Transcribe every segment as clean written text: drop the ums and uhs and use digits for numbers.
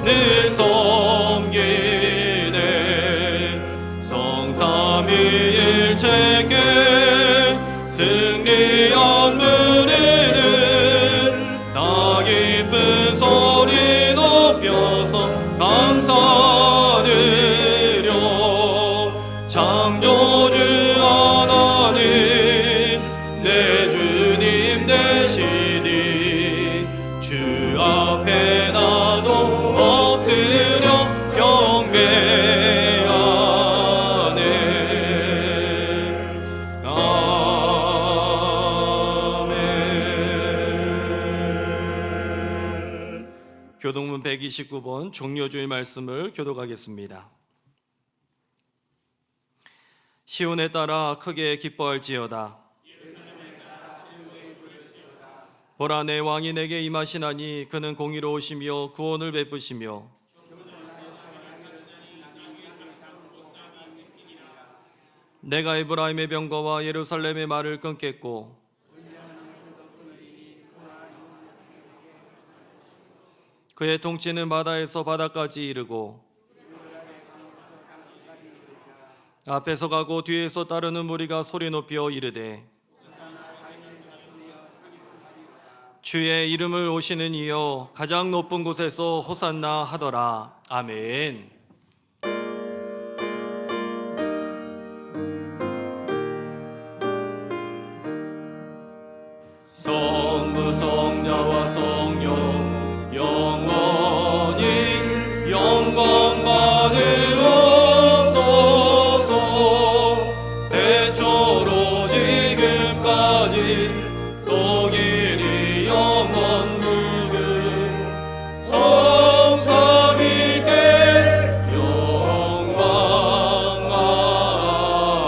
늘 섬기네. 성삼위일체께 승리한 무리들 다 기쁜 소리 높여서 감사드려. 창조주 하나님 내 주님 되시니 주 앞에 나도 엎드려 경배하네. 아멘. 교동문 129번 종려주의 말씀을 교독하겠습니다. 시온에 따라 크게 기뻐할지어다. 보라, 내 왕이 내게 임하시나니 그는 공의로우시며 구원을 베푸시며 내가 에브라임의 병거와 예루살렘의 말을 끊겠고 그의 통치는 바다에서 바다까지 이르고 앞에서 가고 뒤에서 따르는 무리가 소리 높여 이르되 주의 이름을 오시는 이여 가장 높은 곳에서 호산나 하더라. 아멘. 성부 성자와 성령 영원히 영광 받으옵소서. 대초로 지금까지 독일이 영원 무궁 성삼위께 영광.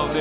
아멘.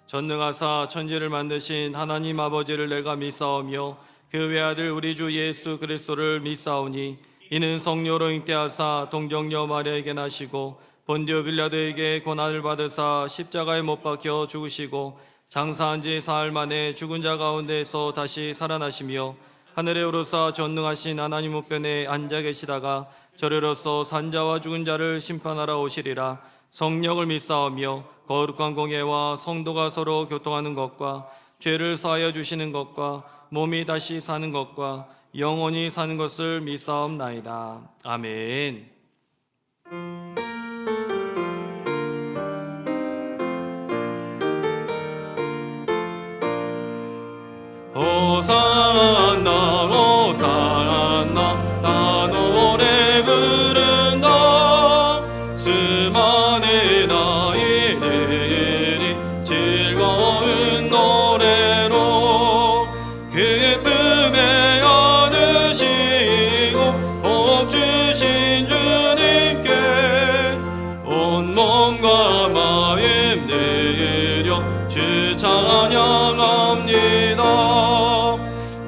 전능하사 천지를 만드신 하나님 아버지를 내가 믿사오며 그 외아들 우리 주 예수 그리스도를 믿사오니 이는 성령으로 잉태하사 동정녀 마리아에게 나시고 본디오 빌라도에게 고난을 받으사 십자가에 못 박혀 죽으시고 장사한 지 사흘 만에 죽은 자 가운데서 다시 살아나시며 하늘에 오르사 전능하신 하나님 우편에 앉아 계시다가 저리로서 산자와 죽은 자를 심판하러 오시리라. 성령을 믿사오며 거룩한 공예와 성도가 서로 교통하는 것과 죄를 사하여 주시는 것과 몸이 다시 사는 것과 영원히 사는 것을 믿사옵나이다. 아멘. 호산나 호산나 나 노래 부른다. 수많은 아이들이 즐거운 노래로 기쁨에 안으시고 복 주신 주님께 온 몸과 마음 들여 주 찬양합니다.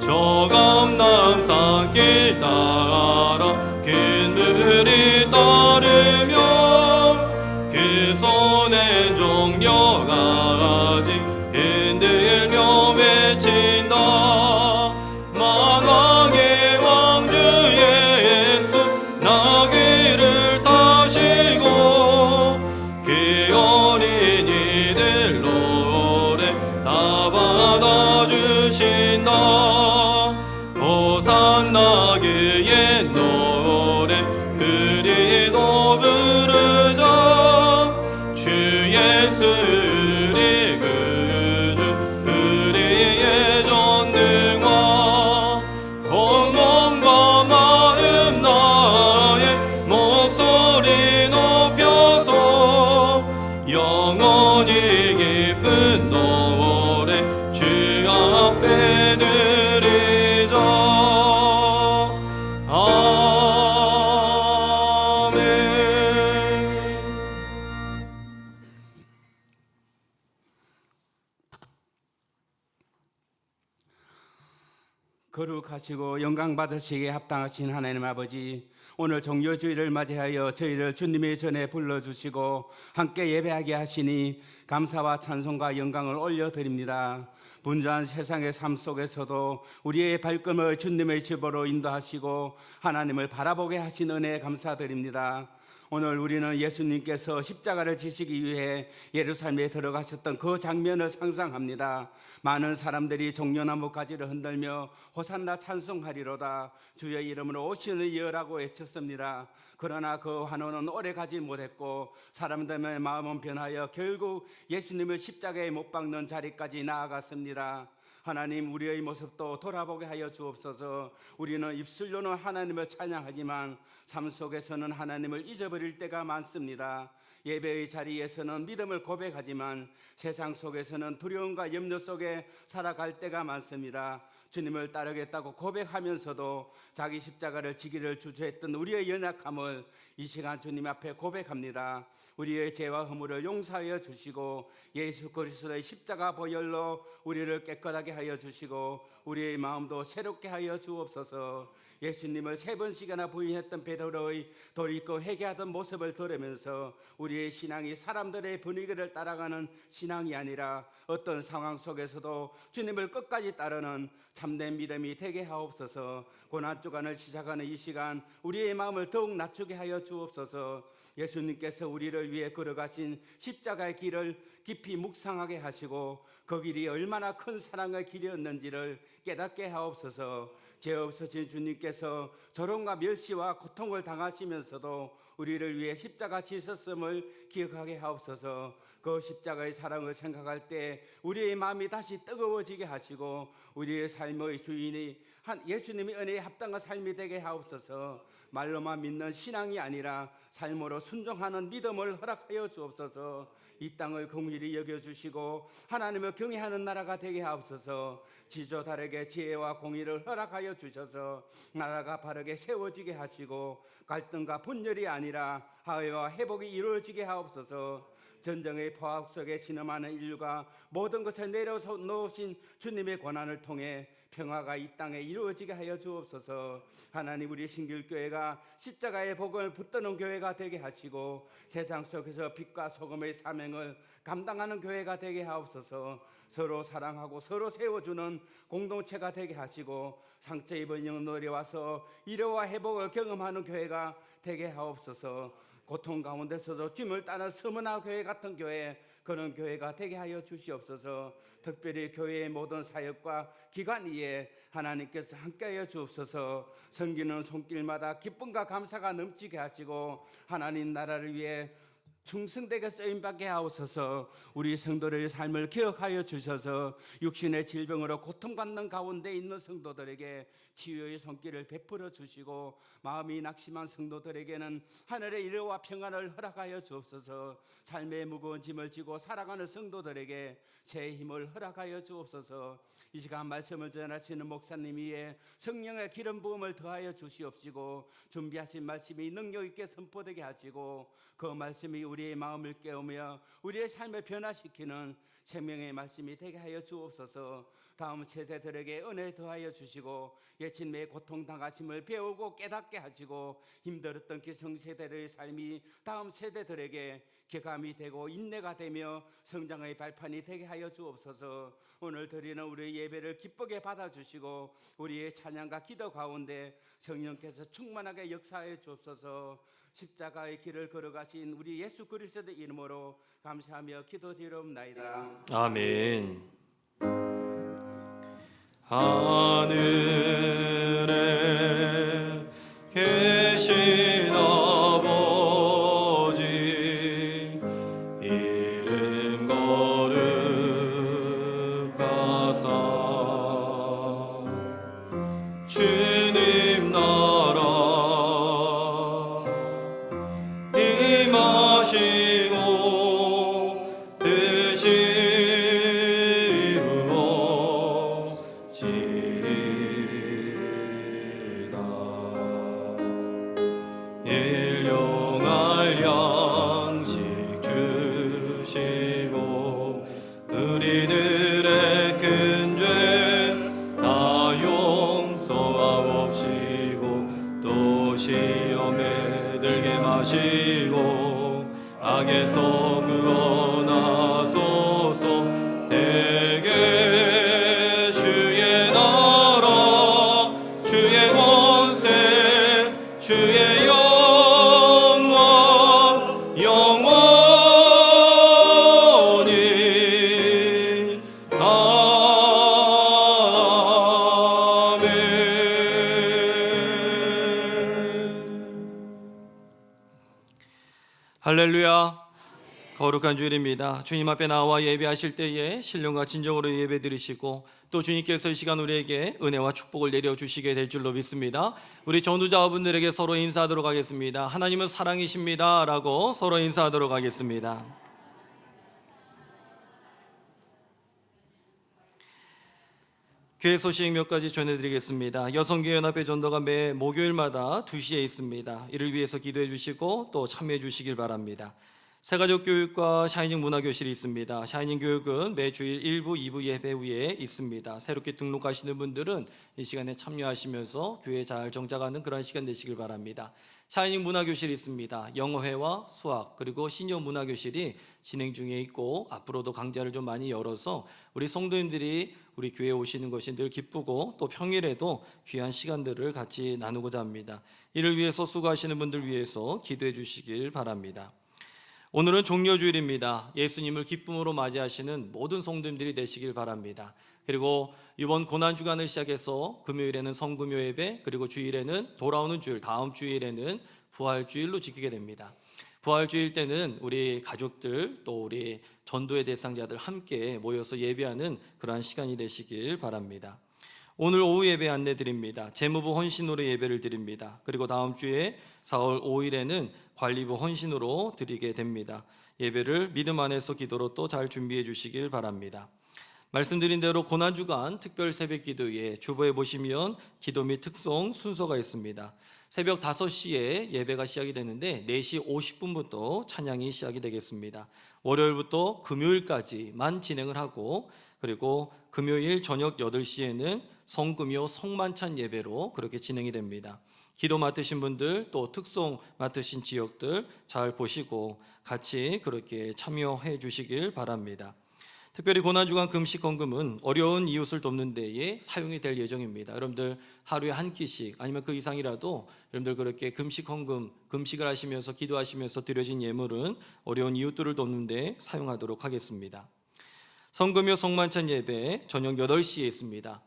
저감남 산길 따라 긴 물이 따르며 그 손엔 종려가지 흔들며 외친다. 만왕의 왕주 예수 나귀를 타시고 그 어린이들 노래 다 받아주신다. 호산나 그의 노래 우리도 부르자. 주 예수 우리 구주 우리의 전능화 온 몸과 마음 나의 목소리 높여서 영원히 기쁜 노래 주 앞에 드리자. 아멘. 거룩하시고 영광 받으시기에 합당하신 하나님 아버지, 오늘 종료주의를 맞이하여 저희를 주님의 전에 불러주시고 함께 예배하게 하시니 감사와 찬송과 영광을 올려드립니다. 분주한 세상의 삶 속에서도 우리의 발걸음을 주님의 집으로 인도하시고 하나님을 바라보게 하신 은혜에 감사드립니다. 오늘 우리는 예수님께서 십자가를 지시기 위해 예루살렘에 들어가셨던 그 장면을 상상합니다. 많은 사람들이 종려나무 가지를 흔들며 호산나 찬송하리로다 주의 이름으로 오시는 이여라고 외쳤습니다. 그러나 그 환호는 오래 가지 못했고 사람들의 마음은 변하여 결국 예수님을 십자가에 못 박는 자리까지 나아갔습니다. 하나님, 우리의 모습도 돌아보게 하여 주옵소서. 우리는 입술로는 하나님을 찬양하지만 삶 속에서는 하나님을 잊어버릴 때가 많습니다. 예배의 자리에서는 믿음을 고백하지만 세상 속에서는 두려움과 염려 속에 살아갈 때가 많습니다. 주님을 따르겠다고 고백하면서도 자기 십자가를 지기를 주저했던 우리의 연약함을 이 시간 주님 앞에 고백합니다. 우리의 죄와 허물을 용서하여 주시고 예수 그리스도의 십자가 보혈로 우리를 깨끗하게 하여 주시고 우리의 마음도 새롭게 하여 주옵소서. 예수님을 3번씩이나 부인했던 베드로의 돌이켜 회개하던 모습을 들으면서 우리의 신앙이 사람들의 분위기를 따라가는 신앙이 아니라 어떤 상황 속에서도 주님을 끝까지 따르는 참된 믿음이 되게 하옵소서. 고난주간을 시작하는 이 시간 우리의 마음을 더욱 낮추게 하여 주옵소서. 예수님께서 우리를 위해 걸어가신 십자가의 길을 깊이 묵상하게 하시고 그 길이 얼마나 큰 사랑의 길이었는지를 깨닫게 하옵소서. 죄 없으신 주님께서 조롱과 멸시와 고통을 당하시면서도 우리를 위해 십자가 지셨음을 기억하게 하옵소서. 그 십자가의 사랑을 생각할 때 우리의 마음이 다시 뜨거워지게 하시고 우리의 삶의 주인이 예수님의 은혜에 합당한 삶이 되게 하옵소서. 말로만 믿는 신앙이 아니라 삶으로 순종하는 믿음을 허락하여 주옵소서. 이 땅을 긍휼히 여겨주시고 하나님을 경외하는 나라가 되게 하옵소서. 지조달에게 지혜와 공의를 허락하여 주셔서 나라가 바르게 세워지게 하시고 갈등과 분열이 아니라 화해와 회복이 이루어지게 하옵소서. 전쟁의 포악 속에 신음하는 인류가 모든 것을 내려놓으신 주님의 권한을 통해 평화가 이 땅에 이루어지게 하여 주옵소서. 하나님, 우리 신길교회가 십자가의 복음을 붙드는 교회가 되게 하시고 세상 속에서 빛과 소금의 사명을 감당하는 교회가 되게 하옵소서. 서로 사랑하고 서로 세워주는 공동체가 되게 하시고 상처 입은 영혼들이 와서 위로와 회복을 경험하는 교회가 되게 하옵소서. 고통 가운데서도 주님을 따르는 서문화 교회 같은 교회, 그런 교회가 되게 하여 주시옵소서. 특별히 교회의 모든 사역과 기관 위에 하나님께서 함께하여 주옵소서. 섬기는 손길마다 기쁨과 감사가 넘치게 하시고 하나님 나라를 위해 충성되게 쓰임받게 하옵소서. 우리 성도들의 삶을 기억하여 주셔서 육신의 질병으로 고통받는 가운데 있는 성도들에게 치유의 손길을 베풀어 주시고 마음이 낙심한 성도들에게는 하늘의 위로와 평안을 허락하여 주옵소서. 삶의 무거운 짐을 지고 살아가는 성도들에게 새 힘을 허락하여 주옵소서. 이 시간 말씀을 전하시는 목사님 위에 성령의 기름 부음을 더하여 주시옵시고 준비하신 말씀이 능력 있게 선포되게 하시고 그 말씀이 우리의 마음을 깨우며 우리의 삶을 변화시키는 생명의 말씀이 되게 하여 주옵소서. 다음 세대들에게 은혜 더하여 주시고 예친매의 고통당하심을 배우고 깨닫게 하시고 힘들었던 기성세대의 삶이 다음 세대들에게 격함이 되고 인내가 되며 성장의 발판이 되게 하여 주옵소서. 오늘 드리는 우리의 예배를 기쁘게 받아주시고 우리의 찬양과 기도 가운데 성령께서 충만하게 역사하여 주옵소서. 십자가의 길을 걸어가신 우리 예수 그리스도의 이름으로 감사하며 기도드리옵나이다. 아멘. 하늘에 계신 아버지 이름 거룩하사 주님 나라 임하시고 뜻이 일용할 양식 주시고 우리들의 큰 죄 다 용서하옵시고 또 시험에 들게 마시고 악에서 구원하소서. 대개 할렐루야. 거룩한 주일입니다. 주님 앞에 나와 예배하실 때에 신령과 진정으로 예배 드리시고 또 주님께서 이 시간 우리에게 은혜와 축복을 내려주시게 될 줄로 믿습니다. 우리 전도자분들에게 서로 인사하도록 하겠습니다. 하나님은 사랑이십니다 라고 서로 인사하도록 하겠습니다. 교회 소식 몇 가지 전해드리겠습니다. 여성교연합회 전도가 매 목요일마다 2시에 있습니다. 이를 위해서 기도해 주시고 또 참여해 주시길 바랍니다. 새가족 교육과 샤이닝 문화교실이 있습니다. 샤이닝 교육은 매주일 1부, 2부 예배 후에 있습니다. 새롭게 등록하시는 분들은 이 시간에 참여하시면서 교회에 잘 정착하는 그런 시간 되시길 바랍니다. 샤이닝 문화교실이 있습니다. 영어회와 수학 그리고 시니어 문화교실이 진행 중에 있고 앞으로도 강좌를 좀 많이 열어서 우리 성도님들이 우리 교회에 오시는 것이 늘 기쁘고 또 평일에도 귀한 시간들을 같이 나누고자 합니다. 이를 위해서 수고하시는 분들 위해서 기도해 주시길 바랍니다. 오늘은 종려주일입니다. 예수님을 기쁨으로 맞이하시는 모든 성도님들이 되시길 바랍니다. 그리고 이번 고난주간을 시작해서 금요일에는 성금요 예배, 그리고 주일에는 돌아오는 주일, 다음 주일에는 부활주일로 지키게 됩니다. 부활주일 때는 우리 가족들 또 우리 전도의 대상자들 함께 모여서 예배하는 그러한 시간이 되시길 바랍니다. 오늘 오후 예배 안내 드립니다. 재무부 헌신으로 예배를 드립니다. 그리고 다음 주에 4월 5일에는 관리부 헌신으로 드리게 됩니다. 예배를 믿음 안에서 기도로 또 잘 준비해 주시길 바랍니다. 말씀드린 대로 고난주간 특별 새벽 기도에 주보에 보시면 기도 및 특송 순서가 있습니다. 새벽 5시에 예배가 시작이 되는데 4시 50분부터 찬양이 시작이 되겠습니다. 월요일부터 금요일까지만 진행을 하고 그리고 금요일 저녁 8시에는 성금요 성만찬 예배로 그렇게 진행이 됩니다. 기도 맡으신 분들 또 특송 맡으신 지역들 잘 보시고 같이 그렇게 참여해 주시길 바랍니다. 특별히 고난주간 금식 헌금은 어려운 이웃을 돕는 데에 사용이 될 예정입니다. 여러분들 하루에 한 끼씩 아니면 그 이상이라도 여러분들 그렇게 금식 헌금, 금식을 하시면서 기도하시면서 드려진 예물은 어려운 이웃들을 돕는 데 사용하도록 하겠습니다. 성금요 성만찬 예배 저녁 8시에 있습니다.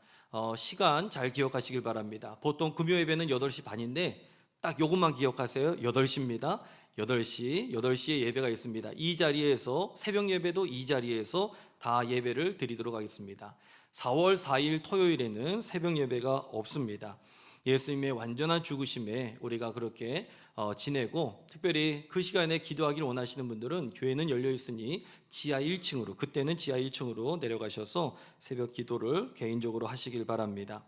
시간 잘 기억하시길 바랍니다. 보통 금요 예배는 8시 반인데 딱 요것만 기억하세요. 8시입니다. 8시에 예배가 있습니다. 이 자리에서 새벽 예배도 이 자리에서 다 예배를 드리도록 하겠습니다. 4월 4일 토요일에는 새벽 예배가 없습니다. 예수님의 완전한 죽으심에 우리가 그렇게 지내고 특별히 그 시간에 기도하기를 원하시는 분들은 교회는 열려 있으니 지하 1층으로 그때는 지하 1층으로 내려가셔서 새벽 기도를 개인적으로 하시길 바랍니다.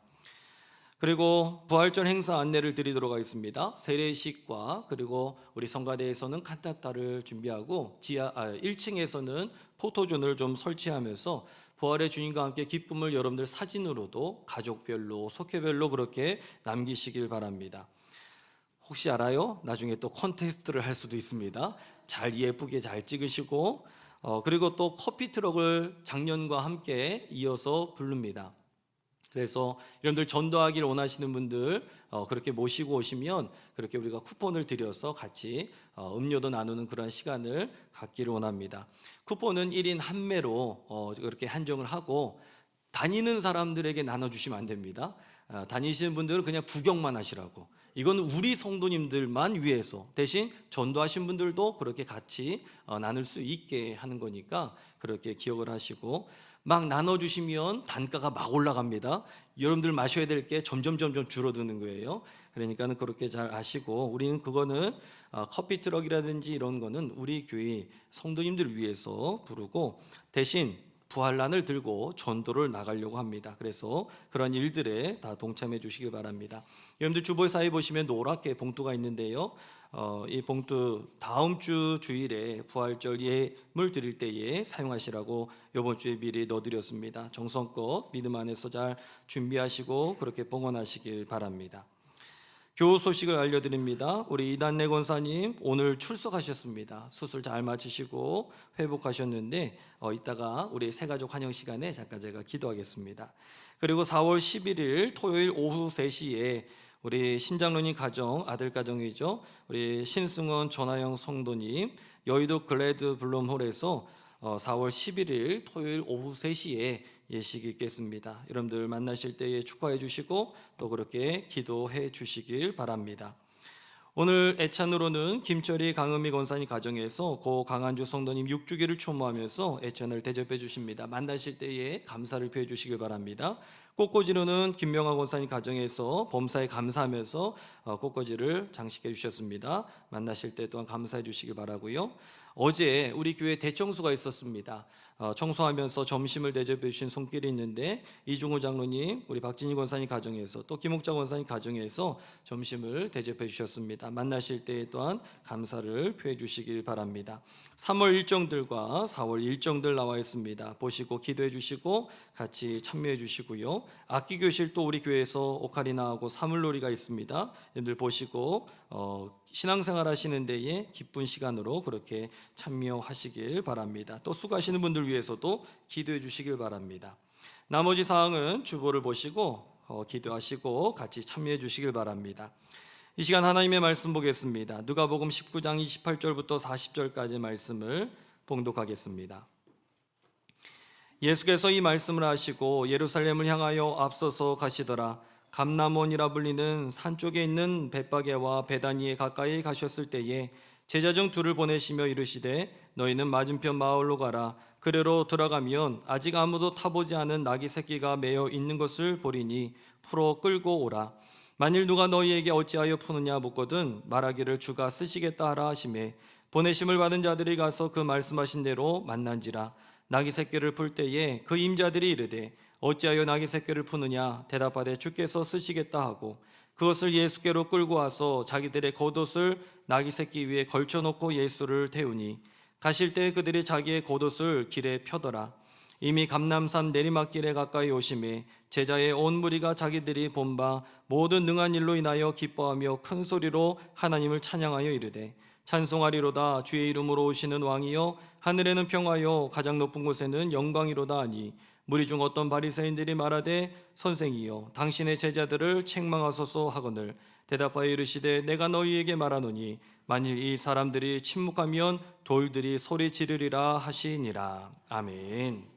그리고 부활절 행사 안내를 드리도록 하겠습니다. 세례식과 그리고 우리 성가대에서는 칸타타를 준비하고 1층에서는 포토존을 좀 설치하면서 부활의 주님과 함께 기쁨을 여러분들 사진으로도 가족별로 속회별로 그렇게 남기시길 바랍니다. 혹시 알아요? 나중에 또 콘테스트를 할 수도 있습니다. 잘 예쁘게 잘 찍으시고 그리고 또 커피 트럭을 작년과 함께 이어서 부릅니다. 그래서 여러분들 전도하기를 원하시는 분들 그렇게 모시고 오시면 그렇게 우리가 쿠폰을 드려서 같이 음료도 나누는 그런 시간을 갖기를 원합니다. 쿠폰은 1인 한 매로 그렇게 한정을 하고 다니는 사람들에게 나눠주시면 안 됩니다. 다니시는 분들은 그냥 구경만 하시라고. 이건 우리 성도님들만 위해서 대신 전도하신 분들도 그렇게 같이 나눌 수 있게 하는 거니까 그렇게 기억을 하시고 막 나눠주시면 단가가 막 올라갑니다. 여러분들 마셔야 될 게 점점 줄어드는 거예요. 그러니까는 그렇게 잘 아시고 우리는 그거는 커피 트럭이라든지 이런 거는 우리 교회 성도님들을 위해서 부르고 대신 부활란을 들고 전도를 나가려고 합니다. 그래서 그런 일들에 다 동참해 주시길 바랍니다. 여러분들 주보에 사이 보시면 노랗게 봉투가 있는데요. 이 봉투 다음 주 주일에 부활절 예물 드릴 때에 사용하시라고 이번 주에 미리 넣어드렸습니다. 정성껏 믿음 안에서 잘 준비하시고 그렇게 봉헌하시길 바랍니다. 교우 소식을 알려드립니다. 우리 이단내 권사님 오늘 출석하셨습니다. 수술 잘 마치시고 회복하셨는데 이따가 우리 새가족 환영 시간에 잠깐 제가 기도하겠습니다. 그리고 4월 11일 토요일 오후 3시에 우리 신장로님 가정, 아들 가정이죠. 우리 신승원 전하영 성도님 여의도 글래드 블룸홀에서 4월 11일 토요일 오후 3시에 예식이 있겠습니다. 여러분들 만나실 때에 축하해 주시고 또 그렇게 기도해 주시길 바랍니다. 오늘 애찬으로는 김철희 강은미 권사님 가정에서 고 강한주 성도님 6주기를 추모하면서 애찬을 대접해 주십니다. 만나실 때에 감사를 표해 주시길 바랍니다. 꽃꽂이로는 김명아 권사님 가정에서 범사에 감사하면서 꽃꽂이를 장식해 주셨습니다. 만나실 때 또한 감사해 주시길 바라고요. 어제 우리 교회 대청소가 있었습니다. 청소하면서 점심을 대접해 주신 손길이 있는데 이중호 장로님, 우리 박진희 권사님 가정에서 또 김옥자 권사님 가정에서 점심을 대접해 주셨습니다. 만나실 때 또한 감사를 표해 주시길 바랍니다. 3월 일정들과 4월 일정들 나와 있습니다. 보시고 기도해 주시고 같이 참여해 주시고요. 악기 교실 또 우리 교회에서 오카리나하고 사물놀이가 있습니다. 여러분들 보시고 신앙생활 하시는 데에 기쁜 시간으로 그렇게 참여하시길 바랍니다. 또 수고하시는 분들 위해서도 기도해 주시길 바랍니다. 나머지 사항은 주보를 보시고 기도하시고 같이 참여해 주시길 바랍니다. 이 시간 하나님의 말씀 보겠습니다. 누가복음 19장 28절부터 40절까지 말씀을 봉독하겠습니다. 예수께서 이 말씀을 하시고 예루살렘을 향하여 앞서서 가시더라. 감람원이라 불리는 산 쪽에 있는 벳바게와 베다니에 가까이 가셨을 때에 제자 중 둘을 보내시며 이르시되 너희는 맞은편 마을로 가라. 그래로 들어가면 아직 아무도 타보지 않은 나귀 새끼가 매여 있는 것을 보리니 풀어 끌고 오라. 만일 누가 너희에게 어찌하여 푸느냐 묻거든 말하기를 주가 쓰시겠다 하라 하시매 보내심을 받은 자들이 가서 그 말씀하신 대로 만난지라. 나귀 새끼를 풀 때에 그 임자들이 이르되 어찌하여 나귀 새끼를 푸느냐 대답하되 주께서 쓰시겠다 하고 그것을 예수께로 끌고 와서 자기들의 겉옷을 나귀 새끼 위에 걸쳐놓고 예수를 태우니 가실 때 그들이 자기의 겉옷을 길에 펴더라. 이미 감람산 내리막길에 가까이 오심에 제자의 온 무리가 자기들이 본 바 모든 능한 일로 인하여 기뻐하며 큰 소리로 하나님을 찬양하여 이르되 찬송하리로다. 주의 이름으로 오시는 왕이여 하늘에는 평화여 가장 높은 곳에는 영광이로다 하니 무리 중 어떤 바리새인들이 말하되 선생이여 당신의 제자들을 책망하소서 하거늘 대답하여 이르시되 내가 너희에게 말하노니 만일 이 사람들이 침묵하면 돌들이 소리 지르리라 하시니라. 아멘.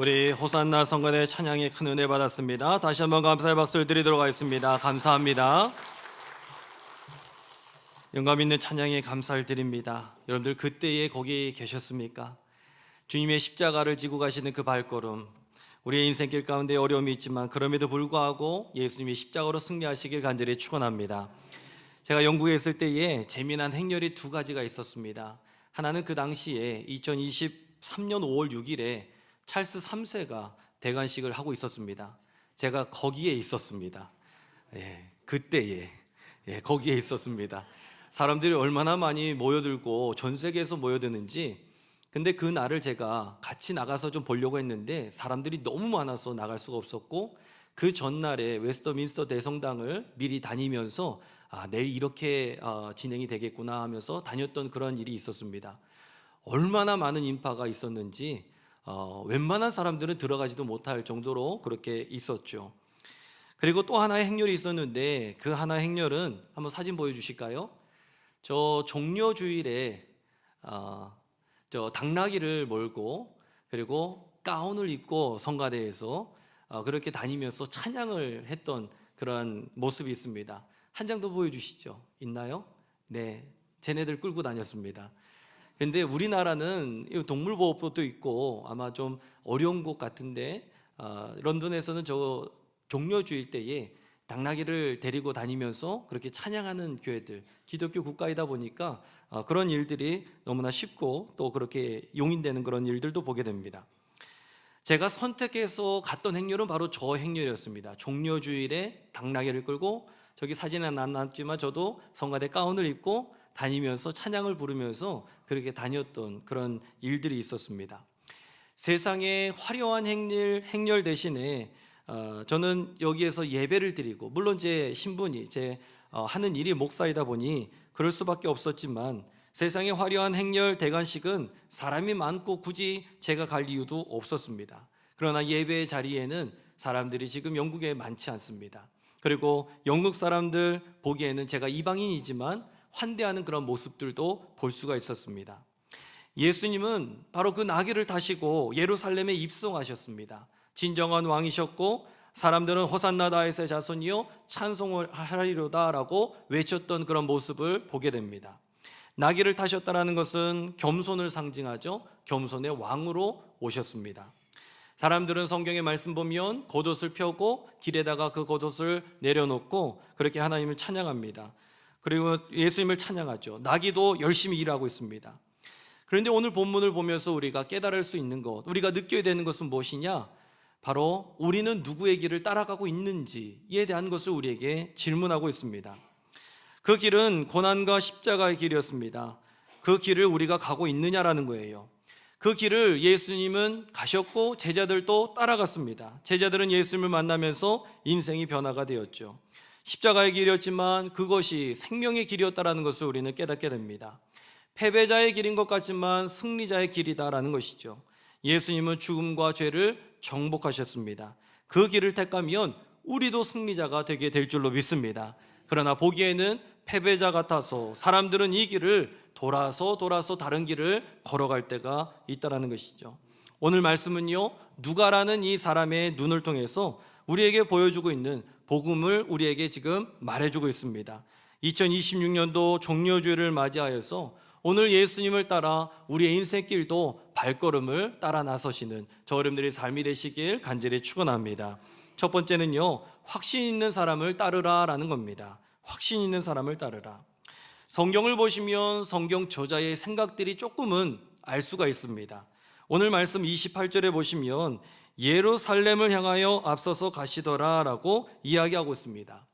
우리 호산나 성관의 찬양에 큰 은혜 받았습니다. 다시 한번 감사의 박수를 드리도록 하겠습니다. 감사합니다. 영감 있는 찬양에 감사를 드립니다. 여러분들 그때에 거기 계셨습니까? 주님의 십자가를 지고 가시는 그 발걸음, 우리의 인생길 가운데 어려움이 있지만 그럼에도 불구하고 예수님이 십자가로 승리하시길 간절히 축원합니다. 제가 영국에 있을 때에 재미난 행렬이 두 가지가 있었습니다. 하나는 그 당시에 2023년 5월 6일에 찰스 3세가 대관식을 하고 있었습니다. 제가 거기에 있었습니다. 그때에 거기에 있었습니다. 사람들이 얼마나 많이 모여들고 전 세계에서 모여드는지, 근데 그 날을 제가 같이 나가서 좀 보려고 했는데 사람들이 너무 많아서 나갈 수가 없었고, 그 전날에 웨스터민스터 대성당을 미리 다니면서 내일 이렇게 진행이 되겠구나 하면서 다녔던 그런 일이 있었습니다. 얼마나 많은 인파가 있었는지 웬만한 사람들은 들어가지도 못할 정도로 그렇게 있었죠. 그리고 또 하나의 행렬이 있었는데, 그 하나의 행렬은 한번 사진 보여주실까요? 저 종려주일에 저 당나귀를 몰고, 그리고 가운을 입고 성가대에서 그렇게 다니면서 찬양을 했던 그런 모습이 있습니다. 한 장 더 보여주시죠. 있나요? 네, 쟤네들 끌고 다녔습니다. 그런데 우리나라는 동물보호법도 있고 아마 좀 어려운 곳 같은데, 런던에서는 저 종려주일 때에 당나귀를 데리고 다니면서 그렇게 찬양하는 교회들, 기독교 국가이다 보니까 그런 일들이 너무나 쉽고 또 그렇게 용인되는 그런 일들도 보게 됩니다. 제가 선택해서 갔던 행렬은 바로 저 행렬이었습니다. 종려주일에 당나귀를 끌고, 저기 사진은 안 남지만 저도 성가대 가운을 입고 다니면서 찬양을 부르면서 그렇게 다녔던 그런 일들이 있었습니다. 세상의 화려한 행렬 대신에 저는 여기에서 예배를 드리고, 물론 제 신분이 하는 일이 목사이다 보니 그럴 수밖에 없었지만, 세상의 화려한 행렬 대관식은 사람이 많고 굳이 제가 갈 이유도 없었습니다. 그러나 예배의 자리에는 사람들이 지금 영국에 많지 않습니다. 그리고 영국 사람들 보기에는 제가 이방인이지만 환대하는 그런 모습들도 볼 수가 있었습니다. 예수님은 바로 그 나귀를 타시고 예루살렘에 입성하셨습니다. 진정한 왕이셨고, 사람들은 호산나 다윗의 자손이요 찬송을 하리로다라고 외쳤던 그런 모습을 보게 됩니다. 나귀를 타셨다는 것은 겸손을 상징하죠. 겸손의 왕으로 오셨습니다. 사람들은 성경의 말씀 보면 겉옷을 펴고 길에다가 그 겉옷을 내려놓고 그렇게 하나님을 찬양합니다. 그리고 예수님을 찬양하죠. 나귀도 열심히 일하고 있습니다. 그런데 오늘 본문을 보면서 우리가 깨달을 수 있는 것, 우리가 느껴야 되는 것은 무엇이냐? 바로 우리는 누구의 길을 따라가고 있는지에 대한 것을 우리에게 질문하고 있습니다. 그 길은 고난과 십자가의 길이었습니다. 그 길을 우리가 가고 있느냐라는 거예요. 그 길을 예수님은 가셨고 제자들도 따라갔습니다. 제자들은 예수님을 만나면서 인생이 변화가 되었죠. 십자가의 길이었지만 그것이 생명의 길이었다라는 것을 우리는 깨닫게 됩니다. 패배자의 길인 것 같지만 승리자의 길이다라는 것이죠. 예수님은 죽음과 죄를 정복하셨습니다. 그 길을 택하면 우리도 승리자가 되게 될 줄로 믿습니다. 그러나 보기에는 패배자 같아서 사람들은 이 길을 돌아서 다른 길을 걸어갈 때가 있다라는 것이죠. 오늘 말씀은요, 누가라는 이 사람의 눈을 통해서 우리에게 보여주고 있는 복음을 우리에게 지금 말해주고 있습니다. 2026년도 종려주일을 맞이하여서 오늘 예수님을 따라 우리의 인생길도 발걸음을 따라 나서시는 저 여러분들의 삶이 되시길 간절히 축원합니다. 첫 번째는요, 확신 있는 사람을 따르라라는 겁니다. 확신 있는 사람을 따르라. 성경을 보시면 성경 저자의 생각들이 조금은 알 수가 있습니다. 오늘 말씀 28절에 보시면 예루살렘을 향하여 앞서서 가시더라라고 이야기하고 있습니다.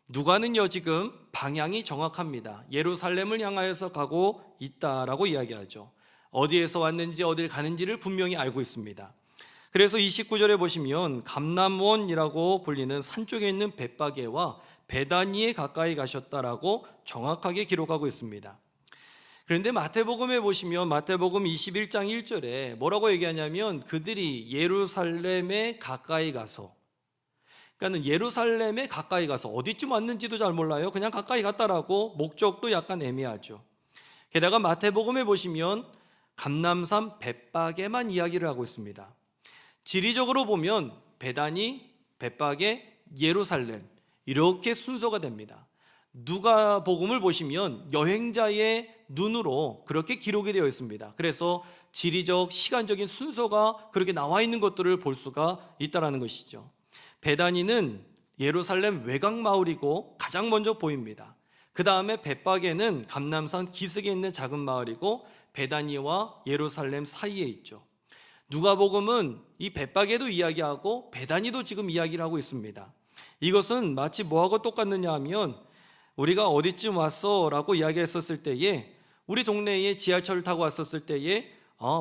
누가는요 지금 방향이 정확합니다. 예루살렘을 향하여서 가고 있다라고 이야기하죠. 어디에서 왔는지 어딜 가는지를 분명히 알고 있습니다. 그래서 29절에 보시면 감람원이라고 불리는 산 쪽에 있는 벳바게와 베다니에 가까이 가셨다라고 정확하게 기록하고 있습니다. 그런데 마태복음에 보시면 마태복음 21장 1절에 뭐라고 얘기하냐면 그들이 예루살렘에 가까이 가서, 그러니까 예루살렘에 가까이 가서 어디쯤 왔는지도 잘 몰라요. 그냥 가까이 갔다라고, 목적도 약간 애매하죠. 게다가 마태복음에 보시면 감람산 벳바게만 이야기를 하고 있습니다. 지리적으로 보면 베다니, 벳박에, 예루살렘 이렇게 순서가 됩니다. 누가복음을 보시면 여행자의 눈으로 그렇게 기록이 되어 있습니다. 그래서 지리적, 시간적인 순서가 그렇게 나와 있는 것들을 볼 수가 있다는 것이죠. 베다니는 예루살렘 외곽 마을이고 가장 먼저 보입니다. 그 다음에 벳박에는 감람산 기슭에 있는 작은 마을이고 베다니와 예루살렘 사이에 있죠. 누가복음은 이 벳박에도 이야기하고 베다니도 지금 이야기를 하고 있습니다. 이것은 마치 뭐하고 똑같느냐 하면 우리가 어디쯤 왔어? 라고 이야기했었을 때에 우리 동네에 지하철을 타고 왔었을 때에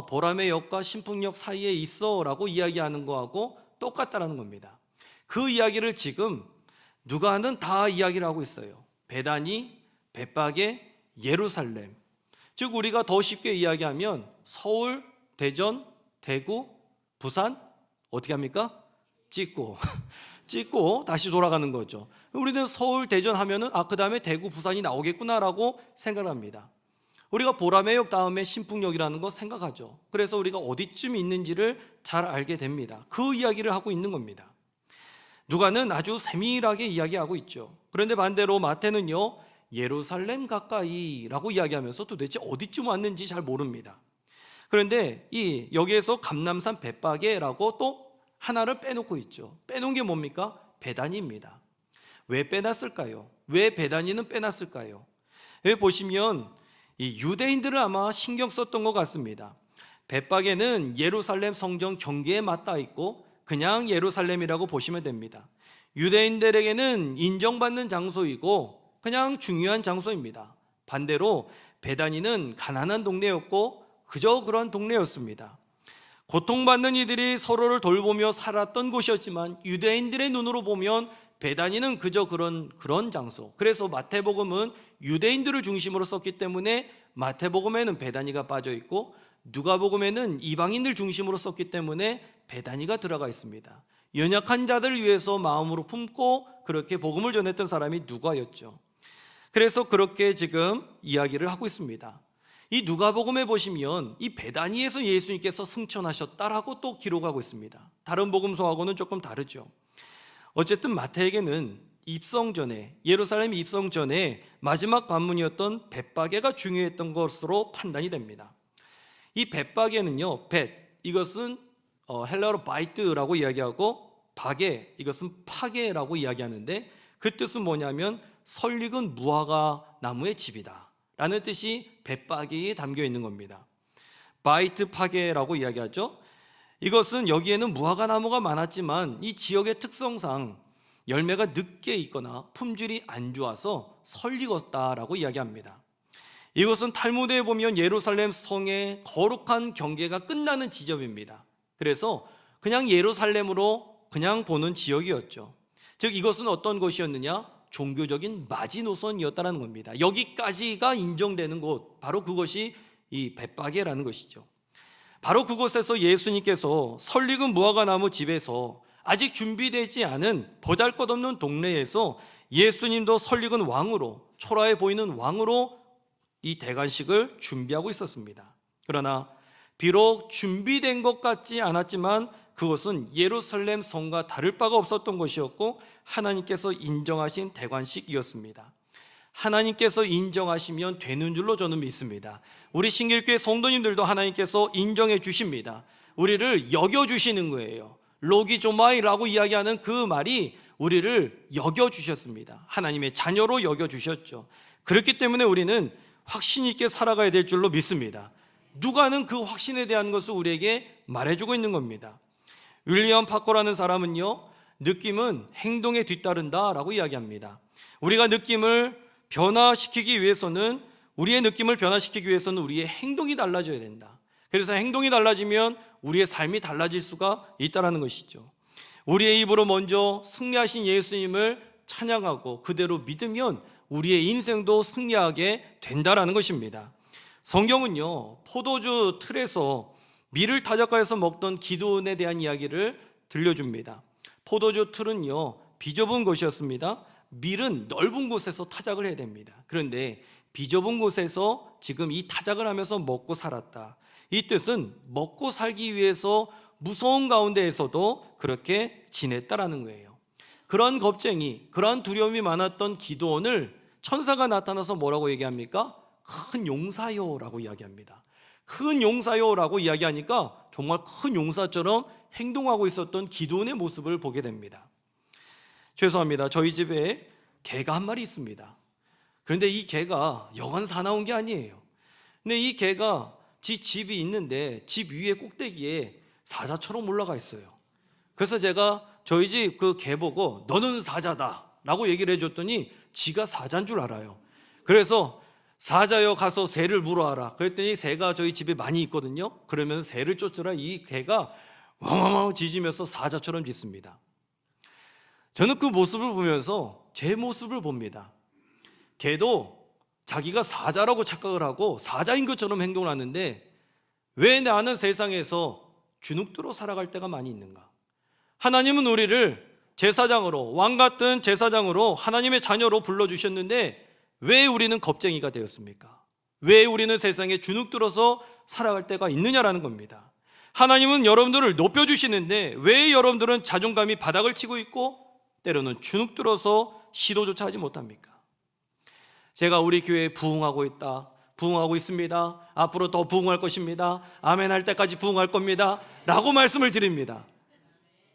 보라매 역과 신풍역 사이에 있어 라고 이야기하는 거하고 똑같다는 겁니다. 그 이야기를 지금 누가는 다 이야기를 하고 있어요. 베다니, 벳박에, 예루살렘. 즉 우리가 더 쉽게 이야기하면 서울, 대전, 대구, 부산 어떻게 합니까? 찍고 다시 돌아가는 거죠. 우리는 서울, 대전 하면은 그 다음에 대구, 부산이 나오겠구나라고 생각합니다. 우리가 보라매역 다음에 신풍역이라는 거 생각하죠. 그래서 우리가 어디쯤 있는지를 잘 알게 됩니다. 그 이야기를 하고 있는 겁니다. 누가는 아주 세밀하게 이야기하고 있죠. 그런데 반대로 마태는요, 예루살렘 가까이라고 이야기하면서 도대체 어디쯤 왔는지 잘 모릅니다. 그런데 여기에서 감람산 벳박에라고 또 하나를 빼놓고 있죠. 빼놓은 게 뭡니까? 베다니입니다. 왜 빼놨을까요? 왜 베다니는 빼놨을까요? 여기 보시면 이 유대인들을 아마 신경 썼던 것 같습니다. 벳박에는 예루살렘 성전 경계에 맞닿아 있고 그냥 예루살렘이라고 보시면 됩니다. 유대인들에게는 인정받는 장소이고 그냥 중요한 장소입니다. 반대로 베다니는 가난한 동네였고 그저 그런 동네였습니다. 고통받는 이들이 서로를 돌보며 살았던 곳이었지만 유대인들의 눈으로 보면 베다니는 그저 그런 장소. 그래서 마태복음은 유대인들을 중심으로 썼기 때문에 마태복음에는 베다니가 빠져 있고 누가복음에는 이방인들 중심으로 썼기 때문에 베다니가 들어가 있습니다. 연약한 자들을 위해서 마음으로 품고 그렇게 복음을 전했던 사람이 누가였죠. 그래서 그렇게 지금 이야기를 하고 있습니다. 이 누가복음에 보시면 이 베다니에서 예수님께서 승천하셨다라고 또 기록하고 있습니다. 다른 복음서하고는 조금 다르죠. 어쨌든 마태에게는 입성 전에, 예루살렘 입성 전에 마지막 관문이었던 벳박에가 중요했던 것으로 판단이 됩니다. 이 벳박에는요, 이것은 헬라어로 바이트라고 이야기하고 박에, 이것은 파게라고 이야기하는데 그 뜻은 뭐냐면 설익은 무화과 나무의 집이다 라는 뜻이 벳박에에 담겨 있는 겁니다. 바이트 파게라고 이야기하죠. 이것은 여기에는 무화과 나무가 많았지만 이 지역의 특성상 열매가 늦게 있거나 품질이 안 좋아서 설익었다라고 이야기합니다. 이것은 탈무드에 보면 예루살렘 성의 거룩한 경계가 끝나는 지점입니다. 그래서 그냥 예루살렘으로 그냥 보는 지역이었죠. 즉 이것은 어떤 곳이었느냐? 종교적인 마지노선이었다는 겁니다. 여기까지가 인정되는 곳, 바로 그것이 이 벳박에라는 것이죠. 바로 그곳에서 예수님께서 설익은 무화과 나무 집에서 아직 준비되지 않은 보잘것없는 동네에서 예수님도 설익은 왕으로, 초라해 보이는 왕으로 이 대관식을 준비하고 있었습니다. 그러나 비록 준비된 것 같지 않았지만 그것은 예루살렘 성과 다를 바가 없었던 것이었고 하나님께서 인정하신 대관식이었습니다. 하나님께서 인정하시면 되는 줄로 저는 믿습니다. 우리 신길교회 성도님들도 하나님께서 인정해 주십니다. 우리를 여겨주시는 거예요. 로기조마이라고 이야기하는 그 말이 우리를 여겨주셨습니다. 하나님의 자녀로 여겨주셨죠. 그렇기 때문에 우리는 확신 있게 살아가야 될 줄로 믿습니다. 누가는 그 확신에 대한 것을 우리에게 말해주고 있는 겁니다. 윌리엄 파커라는 사람은요, 느낌은 행동에 뒤따른다라고 이야기합니다. 우리가 느낌을 변화시키기 위해서는, 우리의 느낌을 변화시키기 위해서는 우리의 행동이 달라져야 된다. 그래서 행동이 달라지면 우리의 삶이 달라질 수가 있다는 것이죠. 우리의 입으로 먼저 승리하신 예수님을 찬양하고 그대로 믿으면 우리의 인생도 승리하게 된다는 것입니다. 성경은요, 포도주 틀에서 밀을 타작하여서 먹던 기도원에 대한 이야기를 들려줍니다. 포도주 틀은요, 비좁은 곳이었습니다. 밀은 넓은 곳에서 타작을 해야 됩니다. 그런데 비좁은 곳에서 지금 이 타작을 하면서 먹고 살았다. 이 뜻은 먹고 살기 위해서 무서운 가운데에서도 그렇게 지냈다라는 거예요. 그런 겁쟁이, 그런 두려움이 많았던 기드온을 천사가 나타나서 뭐라고 얘기합니까? 큰 용사요라고 이야기합니다. 큰 용사요라고 이야기하니까 정말 큰 용사처럼 행동하고 있었던 기드온의 모습을 보게 됩니다. 죄송합니다. 저희 집에 개가 한 마리 있습니다. 그런데 이 개가 여간 사나운 게 아니에요. 근데 이 개가 집이 있는데 집 위에 꼭대기에 사자처럼 올라가 있어요. 그래서 제가 저희 집 그 개 보고 너는 사자다 라고 얘기를 해줬더니 지가 사자인 줄 알아요. 그래서 사자여 가서 새를 물어와라. 그랬더니 새가 저희 집에 많이 있거든요. 그러면 새를 쫓으라 이 개가 왕왕왕 짖으면서 사자처럼 짖습니다. 저는 그 모습을 보면서 제 모습을 봅니다. 개도 자기가 사자라고 착각을 하고 사자인 것처럼 행동을 하는데 왜 나는 세상에서 주눅들어 살아갈 때가 많이 있는가? 하나님은 우리를 제사장으로, 왕 같은 제사장으로 하나님의 자녀로 불러주셨는데 왜 우리는 겁쟁이가 되었습니까? 왜 우리는 세상에 주눅들어서 살아갈 때가 있느냐라는 겁니다. 하나님은 여러분들을 높여주시는데 왜 여러분들은 자존감이 바닥을 치고 있고 때로는 주눅들어서 시도조차 하지 못합니까? 제가 우리 교회에 부흥하고 있다, 부흥하고 있습니다, 앞으로 더 부흥할 것입니다, 아멘 할 때까지 부흥할 겁니다 라고 말씀을 드립니다.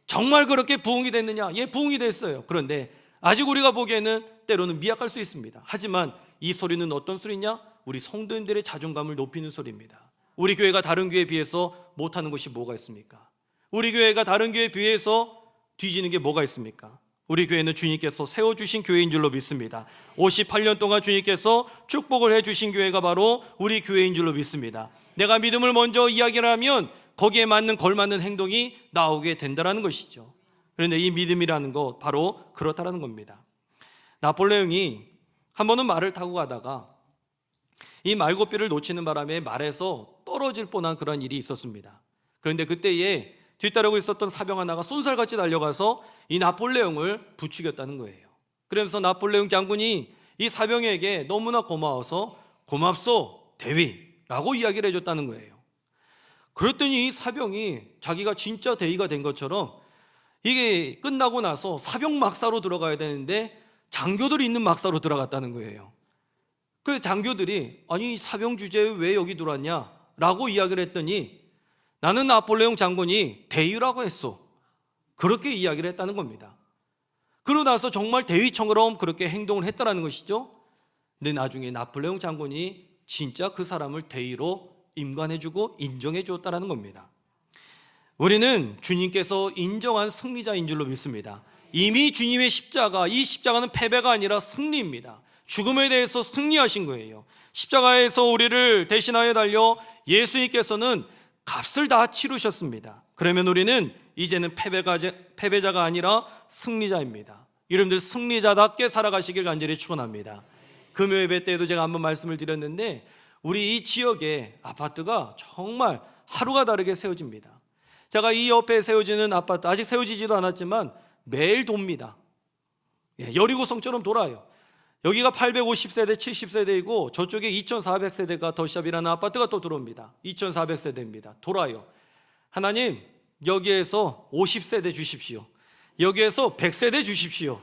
정말 그렇게 부흥이 됐느냐? 예, 부흥이 됐어요. 그런데 아직 우리가 보기에는 때로는 미약할 수 있습니다. 하지만 이 소리는 어떤 소리냐? 우리 성도님들의 자존감을 높이는 소리입니다. 우리 교회가 다른 교회에 비해서 못하는 것이 뭐가 있습니까? 우리 교회가 다른 교회에 비해서 뒤지는 게 뭐가 있습니까? 우리 교회는 주님께서 세워주신 교회인 줄로 믿습니다. 58년 동안 주님께서 축복을 해주신 교회가 바로 우리 교회인 줄로 믿습니다. 내가 믿음을 먼저 이야기를 하면 거기에 맞는 걸맞는 행동이 나오게 된다는 것이죠. 그런데 이 믿음이라는 것 바로 그렇다라는 겁니다. 나폴레옹이 한 번은 말을 타고 가다가 이 말고삐를 놓치는 바람에 말에서 떨어질 뻔한 그런 일이 있었습니다. 그런데 그때에 뒤따르고 있었던 사병 하나가 쏜살같이 달려가서 이 나폴레옹을 부추겼다는 거예요. 그러면서 나폴레옹 장군이 이 사병에게 너무나 고마워서 고맙소 대위라고 이야기를 해줬다는 거예요. 그랬더니 이 사병이 자기가 진짜 대위가 된 것처럼 이게 끝나고 나서 사병 막사로 들어가야 되는데 장교들이 있는 막사로 들어갔다는 거예요. 그래서 장교들이 아니 사병 주제에 왜 여기 들어왔냐 라고 이야기를 했더니 나는 나폴레옹 장군이 대위라고 했어, 그렇게 이야기를 했다는 겁니다. 그러고 나서 정말 대위처럼 그렇게 행동을 했다는 것이죠. 근데 나중에 나폴레옹 장군이 진짜 그 사람을 대위로 임관해주고 인정해 주었다는 겁니다. 우리는 주님께서 인정한 승리자인 줄로 믿습니다. 이미 주님의 십자가, 이 십자가는 패배가 아니라 승리입니다. 죽음에 대해서 승리하신 거예요. 십자가에서 우리를 대신하여 달려 예수님께서는 값을 다 치르셨습니다. 그러면 우리는 이제는 패배자가 아니라 승리자입니다. 여러분들 승리자답게 살아가시길 간절히 축원합니다. 금요 예배 때에도 제가 한번 말씀을 드렸는데 우리 이 지역에 아파트가 정말 하루가 다르게 세워집니다. 제가 이 옆에 세워지는 아파트, 아직 세워지지도 않았지만 매일 돕니다. 여리고성처럼 돌아요. 여기가 850세대, 70세대이고 저쪽에 2400세대가 더샵이라는 아파트가 또 들어옵니다. 2400세대입니다. 돌아요. 하나님, 여기에서 50세대 주십시오. 여기에서 100세대 주십시오.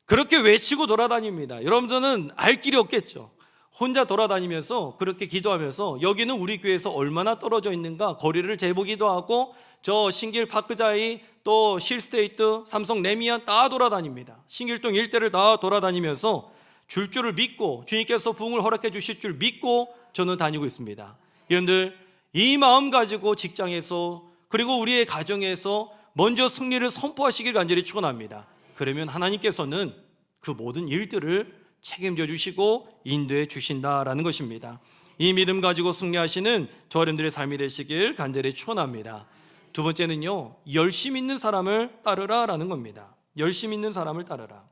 그렇게 외치고 돌아다닙니다. 여러분들은 알 길이 없겠죠. 혼자 돌아다니면서 그렇게 기도하면서 여기는 우리 교회에서 얼마나 떨어져 있는가 거리를 재보기도 하고 저 신길 파크자이 또 힐스테이트 삼성 레미안 다 돌아다닙니다. 신길동 일대를 다 돌아다니면서 줄을 믿고 주님께서 부흥을 허락해 주실 줄 믿고 저는 다니고 있습니다. 여러분들 이 마음 가지고 직장에서 그리고 우리의 가정에서 먼저 승리를 선포하시길 간절히 축원합니다. 그러면 하나님께서는 그 모든 일들을 책임져 주시고 인도해 주신다라는 것입니다. 이 믿음 가지고 승리하시는 저 여러분들의 삶이 되시길 간절히 축원합니다. 두 번째는요, 열심 있는 사람을 따르라라는 겁니다. 열심 있는 사람을 따르라.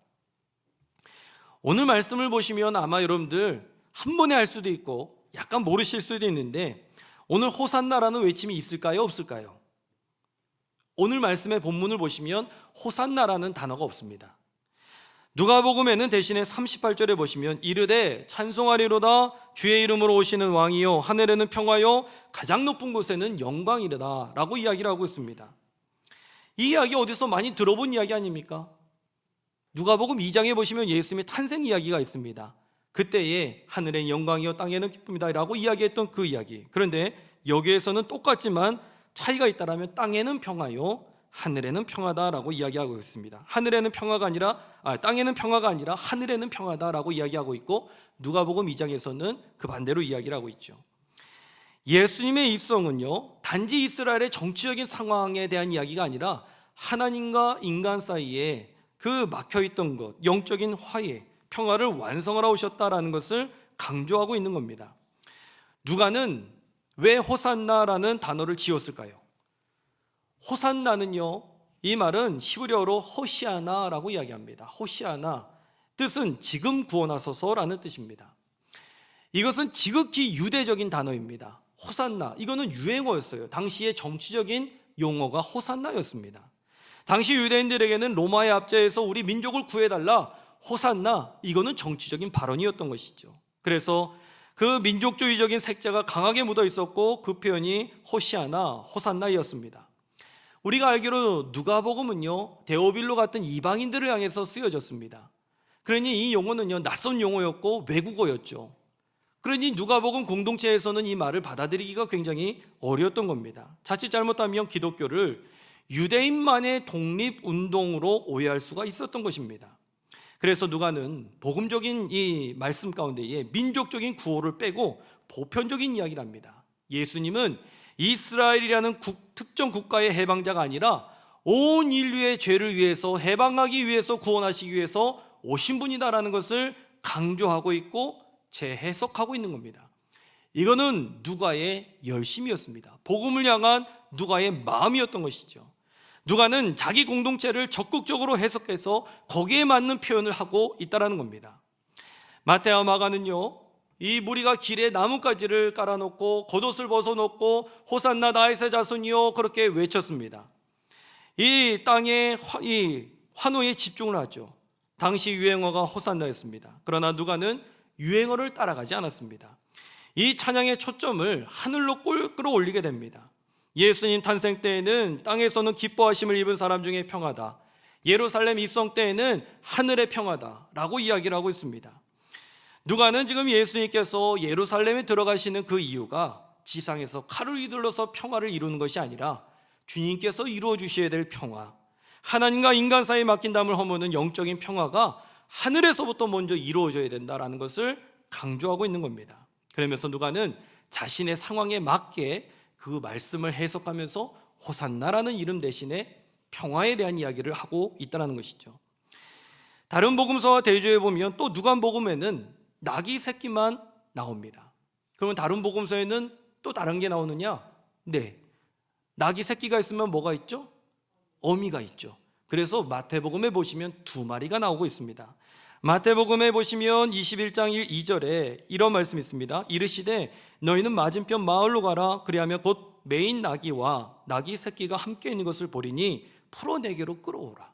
오늘 말씀을 보시면 아마 여러분들 한 번에 할 수도 있고 약간 모르실 수도 있는데 오늘 호산나라는 외침이 있을까요, 없을까요? 오늘 말씀의 본문을 보시면 호산나라는 단어가 없습니다. 누가복음에는 대신에 38절에 보시면 이르되 찬송하리로다 주의 이름으로 오시는 왕이요 하늘에는 평화요 가장 높은 곳에는 영광이로다 라고 이야기를 하고 있습니다. 이 이야기 어디서 많이 들어본 이야기 아닙니까? 누가복음 2장에 보시면 예수님의 탄생 이야기가 있습니다. 그때에 하늘엔 영광이요 땅에는 기쁨이다 라고 이야기했던 그 이야기. 그런데 여기에서는 똑같지만 차이가 있다라면 땅에는 평화요 하늘에는 평화다라고 이야기하고 있습니다. 하늘에는 평화가 아니라 땅에는 평화가 아니라 하늘에는 평화다라고 이야기하고 있고, 누가복음 2장에서는 그 반대로 이야기를 하고 있죠. 예수님의 입성은요 단지 이스라엘의 정치적인 상황에 대한 이야기가 아니라 하나님과 인간 사이에 그 막혀있던 것, 영적인 화해, 평화를 완성하러 오셨다라는 것을 강조하고 있는 겁니다. 누가는 왜 호산나라는 단어를 지었을까요? 호산나는요, 이 말은 히브리어로 호시아나라고 이야기합니다. 호시아나, 뜻은 지금 구원하소서라는 뜻입니다. 이것은 지극히 유대적인 단어입니다. 호산나, 이거는 유행어였어요. 당시의 정치적인 용어가 호산나였습니다. 당시 유대인들에게는 로마의 압제에서 우리 민족을 구해달라, 호산나, 이거는 정치적인 발언이었던 것이죠. 그래서 그 민족주의적인 색채가 강하게 묻어 있었고 그 표현이 호시아나, 호산나이었습니다. 우리가 알기로 누가복음은요 데오빌로 같은 이방인들을 향해서 쓰여졌습니다. 그러니 이 용어는요 낯선 용어였고 외국어였죠. 그러니 누가복음 공동체에서는 이 말을 받아들이기가 굉장히 어려웠던 겁니다. 자칫 잘못하면 기독교를 유대인만의 독립운동으로 오해할 수가 있었던 것입니다. 그래서 누가는 복음적인 이 말씀 가운데에 민족적인 구호를 빼고 보편적인 이야기를 합니다. 예수님은 이스라엘이라는 특정 국가의 해방자가 아니라 온 인류의 죄를 위해서 해방하기 위해서 구원하시기 위해서 오신 분이다라는 것을 강조하고 있고 재해석하고 있는 겁니다. 이거는 누가의 열심이었습니다. 복음을 향한 누가의 마음이었던 것이죠. 누가는 자기 공동체를 적극적으로 해석해서 거기에 맞는 표현을 하고 있다는 겁니다. 마태와 마가는요 이 무리가 길에 나뭇가지를 깔아놓고 겉옷을 벗어놓고 호산나 다윗의 자손이요 그렇게 외쳤습니다. 이 땅에 이 환호에 집중을 하죠. 당시 유행어가 호산나였습니다. 그러나 누가는 유행어를 따라가지 않았습니다. 이 찬양의 초점을 하늘로 끌어올리게 됩니다. 예수님 탄생 때에는 땅에서는 기뻐하심을 입은 사람 중에 평화다, 예루살렘 입성 때에는 하늘의 평화다 라고 이야기를 하고 있습니다. 누가는 지금 예수님께서 예루살렘에 들어가시는 그 이유가 지상에서 칼을 휘둘러서 평화를 이루는 것이 아니라 주님께서 이루어 주셔야 될 평화, 하나님과 인간 사이에 맡긴담을 허무는 영적인 평화가 하늘에서부터 먼저 이루어져야 된다는 것을 강조하고 있는 겁니다. 그러면서 누가는 자신의 상황에 맞게 그 말씀을 해석하면서 호산나라는 이름 대신에 평화에 대한 이야기를 하고 있다는 것이죠. 다른 복음서와 대조해 보면 또 누가복음에는 낙이 새끼만 나옵니다. 그러면 다른 복음서에는 또 다른 게 나오느냐? 네, 낙이 새끼가 있으면 뭐가 있죠? 어미가 있죠. 그래서 마태복음에 보시면 2마리가 나오고 있습니다. 마태복음에 보시면 21장 2절에 이런 말씀이 있습니다. 이르시되 너희는 맞은편 마을로 가라. 그리하면 곧 메인 나귀와 나귀 새끼가 함께 있는 것을 보리니 풀어 내게로 끌어오라.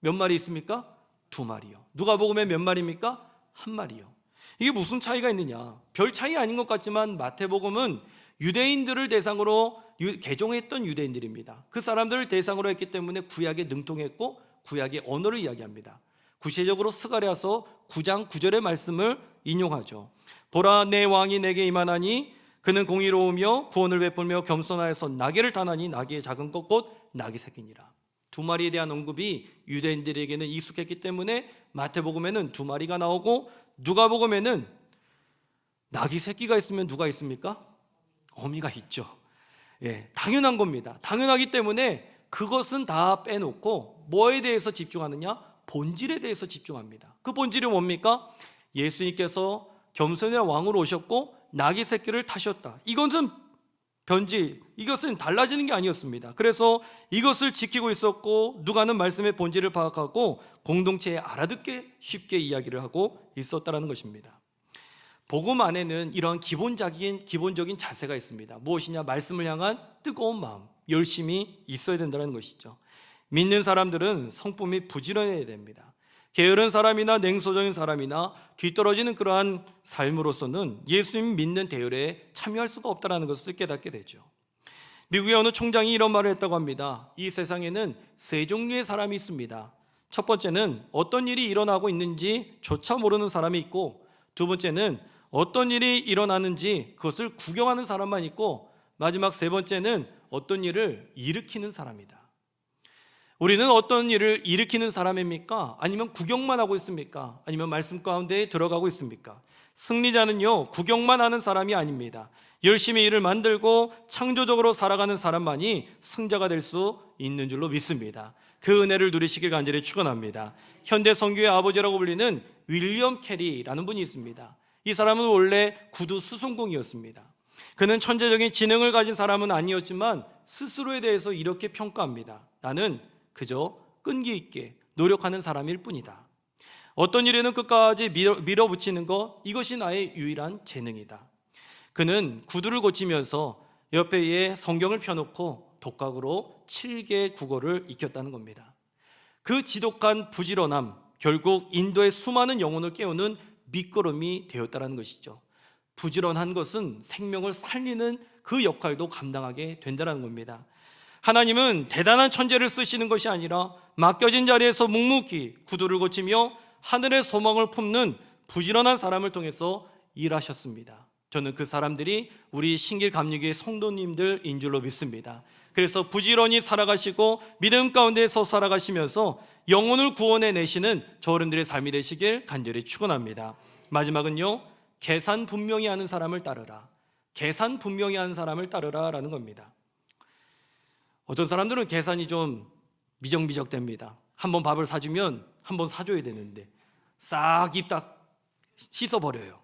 몇 마리 있습니까? 2마리요. 누가복음에 몇 마리입니까? 1마리요. 이게 무슨 차이가 있느냐? 별 차이 아닌 것 같지만 마태복음은 유대인들을 대상으로 개종했던 유대인들입니다. 그 사람들을 대상으로 했기 때문에 구약에 능통했고 구약의 언어를 이야기합니다. 구체적으로 스가랴서 9장 9절의 말씀을 인용하죠. 보라, 내 왕이 내게 임하나니 그는 공의로우며 구원을 베풀며 겸손하여서 나귀를 타나니 나귀의 작은 것 곧 나귀 새끼니라. 2마리에 대한 언급이 유대인들에게는 익숙했기 때문에 마태복음에는 2마리가 나오고 누가복음에는 나귀 새끼가 있으면 누가 있습니까? 어미가 있죠. 예, 당연한 겁니다. 당연하기 때문에 그것은 다 빼놓고 뭐에 대해서 집중하느냐? 본질에 대해서 집중합니다. 그 본질이 뭡니까? 예수님께서 겸손의 왕으로 오셨고 나귀 새끼를 타셨다. 이것은 변질, 이것은 달라지는 게 아니었습니다. 그래서 이것을 지키고 있었고 누가는 말씀의 본질을 파악하고 공동체에 알아듣게 쉽게 이야기를 하고 있었다는 것입니다. 복음 안에는 이러한 기본적인 자세가 있습니다. 무엇이냐? 말씀을 향한 뜨거운 마음, 열심이 있어야 된다는 것이죠. 믿는 사람들은 성품이 부지런해야 됩니다. 게으른 사람이나 냉소적인 사람이나 뒤떨어지는 그러한 삶으로서는 예수님 믿는 대열에 참여할 수가 없다는 것을 깨닫게 되죠. 미국의 어느 총장이 이런 말을 했다고 합니다. 이 세상에는 세 종류의 사람이 있습니다. 첫 번째는 어떤 일이 일어나고 있는지 조차 모르는 사람이 있고, 두 번째는 어떤 일이 일어나는지 그것을 구경하는 사람만 있고, 마지막 세 번째는 어떤 일을 일으키는 사람이다. 우리는 어떤 일을 일으키는 사람입니까? 아니면 구경만 하고 있습니까? 아니면 말씀 가운데 들어가고 있습니까? 승리자는요, 구경만 하는 사람이 아닙니다. 열심히 일을 만들고 창조적으로 살아가는 사람만이 승자가 될 수 있는 줄로 믿습니다. 그 은혜를 누리시길 간절히 축원합니다. 현대 선교의 아버지라고 불리는 윌리엄 캐리라는 분이 있습니다. 이 사람은 원래 구두 수송공이었습니다. 그는 천재적인 지능을 가진 사람은 아니었지만 스스로에 대해서 이렇게 평가합니다. 나는 그저 끈기 있게 노력하는 사람일 뿐이다. 어떤 일에는 끝까지 밀어붙이는 것, 이것이 나의 유일한 재능이다. 그는 구두를 고치면서 옆에 성경을 펴놓고 독학으로 7개 국어를 익혔다는 겁니다. 그 지독한 부지런함, 결국 인도의 수많은 영혼을 깨우는 밑거름이 되었다는 것이죠. 부지런한 것은 생명을 살리는 그 역할도 감당하게 된다는 겁니다. 하나님은 대단한 천재를 쓰시는 것이 아니라 맡겨진 자리에서 묵묵히 구두를 고치며 하늘의 소망을 품는 부지런한 사람을 통해서 일하셨습니다. 저는 그 사람들이 우리 신길 감리교회 성도님들인 줄로 믿습니다. 그래서 부지런히 살아가시고 믿음 가운데서 살아가시면서 영혼을 구원해 내시는 저 어른들의 삶이 되시길 간절히 축원합니다. 마지막은요, 계산 분명히 하는 사람을 따르라. 계산 분명히 하는 사람을 따르라라는 겁니다. 어떤 사람들은 계산이 좀 미적미적됩니다. 한번 밥을 사주면 한번 사줘야 되는데 싹 입 딱 씻어버려요.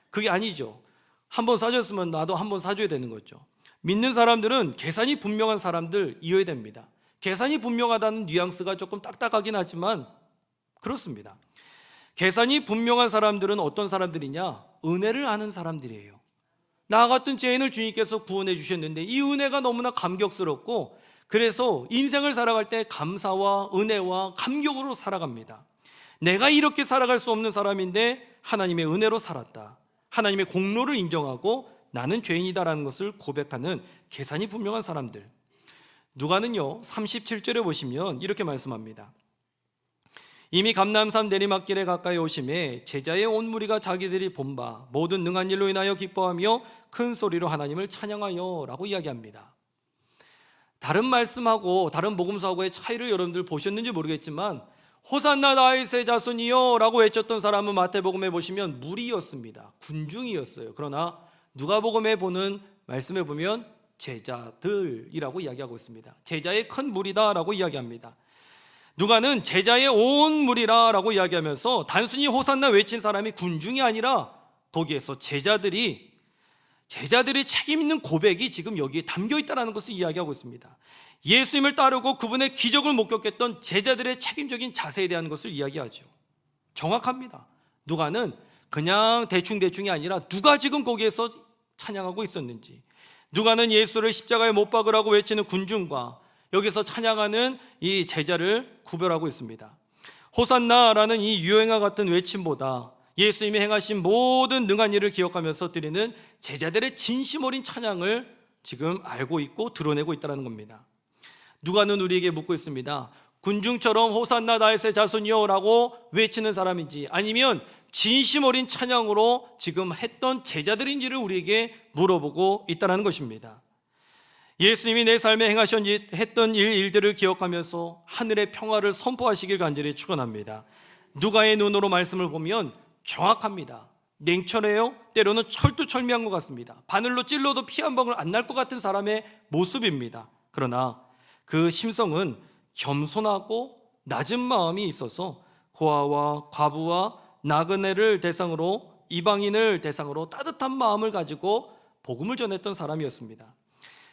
그게 아니죠. 한번 사줬으면 나도 한번 사줘야 되는 거죠. 믿는 사람들은 계산이 분명한 사람들이어야 됩니다. 계산이 분명하다는 뉘앙스가 조금 딱딱하긴 하지만 그렇습니다. 계산이 분명한 사람들은 어떤 사람들이냐? 은혜를 아는 사람들이에요. 나 같은 죄인을 주님께서 구원해 주셨는데 이 은혜가 너무나 감격스럽고, 그래서 인생을 살아갈 때 감사와 은혜와 감격으로 살아갑니다. 내가 이렇게 살아갈 수 없는 사람인데 하나님의 은혜로 살았다. 하나님의 공로를 인정하고 나는 죄인이다라는 것을 고백하는 계산이 분명한 사람들. 누가는요 37절에 보시면 이렇게 말씀합니다. 이미 감람산 내리막길에 가까이 오심에 제자의 온 무리가 자기들이 본 바 모든 능한 일로 인하여 기뻐하며 큰 소리로 하나님을 찬양하여 라고 이야기합니다. 다른 말씀하고 다른 복음서하고의 차이를 여러분들 보셨는지 모르겠지만 호산나 다윗의 자손이여 라고 외쳤던 사람은 마태복음에 보시면 무리였습니다. 군중이었어요. 그러나 누가복음에 보는 말씀에 보면 제자들이라고 이야기하고 있습니다. 제자의 큰 무리다라고 이야기합니다. 누가는 제자의 온 무리라라고 이야기하면서 단순히 호산나 외친 사람이 군중이 아니라 거기에서 제자들이 책임 있는 고백이 지금 여기에 담겨 있다는 것을 이야기하고 있습니다. 예수님을 따르고 그분의 기적을 목격했던 제자들의 책임적인 자세에 대한 것을 이야기하죠. 정확합니다. 누가는 그냥 대충이 아니라 누가 지금 거기에서 찬양하고 있었는지, 누가는 예수를 십자가에 못 박으라고 외치는 군중과 여기서 찬양하는 이 제자를 구별하고 있습니다. 호산나라는 이 유행어 같은 외침보다 예수님이 행하신 모든 능한 일을 기억하면서 드리는 제자들의 진심 어린 찬양을 지금 알고 있고 드러내고 있다는 겁니다. 누가는 우리에게 묻고 있습니다. 군중처럼 호산나 다윗의 자손이여 라고 외치는 사람인지, 아니면 진심 어린 찬양으로 지금 했던 제자들인지를 우리에게 물어보고 있다는 것입니다. 예수님이 내 삶에 했던 일들을 기억하면서 하늘의 평화를 선포하시길 간절히 축원합니다. 누가의 눈으로 말씀을 보면 정확합니다. 냉철해요. 때로는 철두철미한 것 같습니다. 바늘로 찔러도 피 한 방울 안 날 것 같은 사람의 모습입니다. 그러나 그 심성은 겸손하고 낮은 마음이 있어서 고아와 과부와 나그네를 대상으로, 이방인을 대상으로 따뜻한 마음을 가지고 복음을 전했던 사람이었습니다.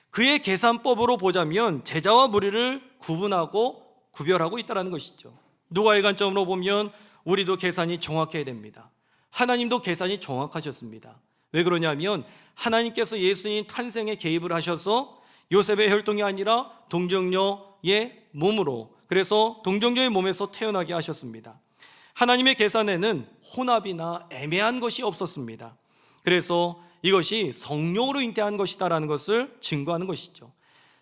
그의 계산법으로 보자면 제자와 무리를 구분하고 구별하고 있다는 것이죠. 누가의 관점으로 보면 우리도 계산이 정확해야 됩니다. 하나님도 계산이 정확하셨습니다. 왜 그러냐면 하나님께서 예수님 탄생에 개입을 하셔서 요셉의 혈통이 아니라 동정녀의 몸으로, 그래서 동정녀의 몸에서 태어나게 하셨습니다. 하나님의 계산에는 혼합이나 애매한 것이 없었습니다. 그래서 이것이 성령으로 잉태한 것이다라는 것을 증거하는 것이죠.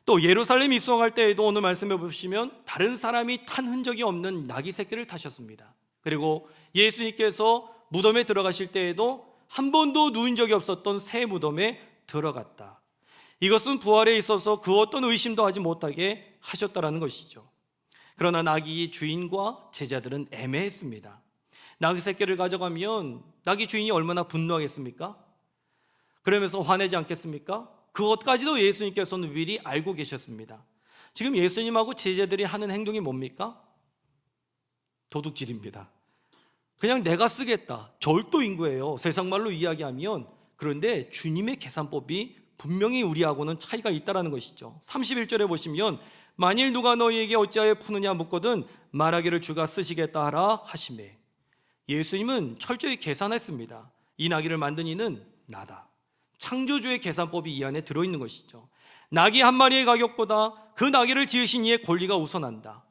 또 예루살렘 입성할 때에도 오늘 말씀해 보시면 다른 사람이 탄 흔적이 없는 나귀 새끼를 타셨습니다. 그리고 예수님께서 무덤에 들어가실 때에도 한 번도 누운 적이 없었던 새 무덤에 들어갔다. 이것은 부활에 있어서 그 어떤 의심도 하지 못하게 하셨다라는 것이죠. 그러나 나귀 주인과 제자들은 애매했습니다. 나귀 새끼를 가져가면 나귀 주인이 얼마나 분노하겠습니까? 그러면서 화내지 않겠습니까? 그것까지도 예수님께서는 미리 알고 계셨습니다. 지금 예수님하고 제자들이 하는 행동이 뭡니까? 도둑질입니다. 그냥 내가 쓰겠다, 절도인구예요, 세상 말로 이야기하면. 그런데 주님의 계산법이 분명히 우리하고는 차이가 있다는 것이죠. 31절에 보시면 만일 누가 너희에게 어찌하여 푸느냐 묻거든 말하기를 주가 쓰시겠다 하라 하시매. 예수님은 철저히 계산했습니다. 이 나귀를 만든 이는 나다. 창조주의 계산법이 이 안에 들어있는 것이죠. 나귀 한 마리의 가격보다 그 나귀를 지으신 이의 권리가 우선한다.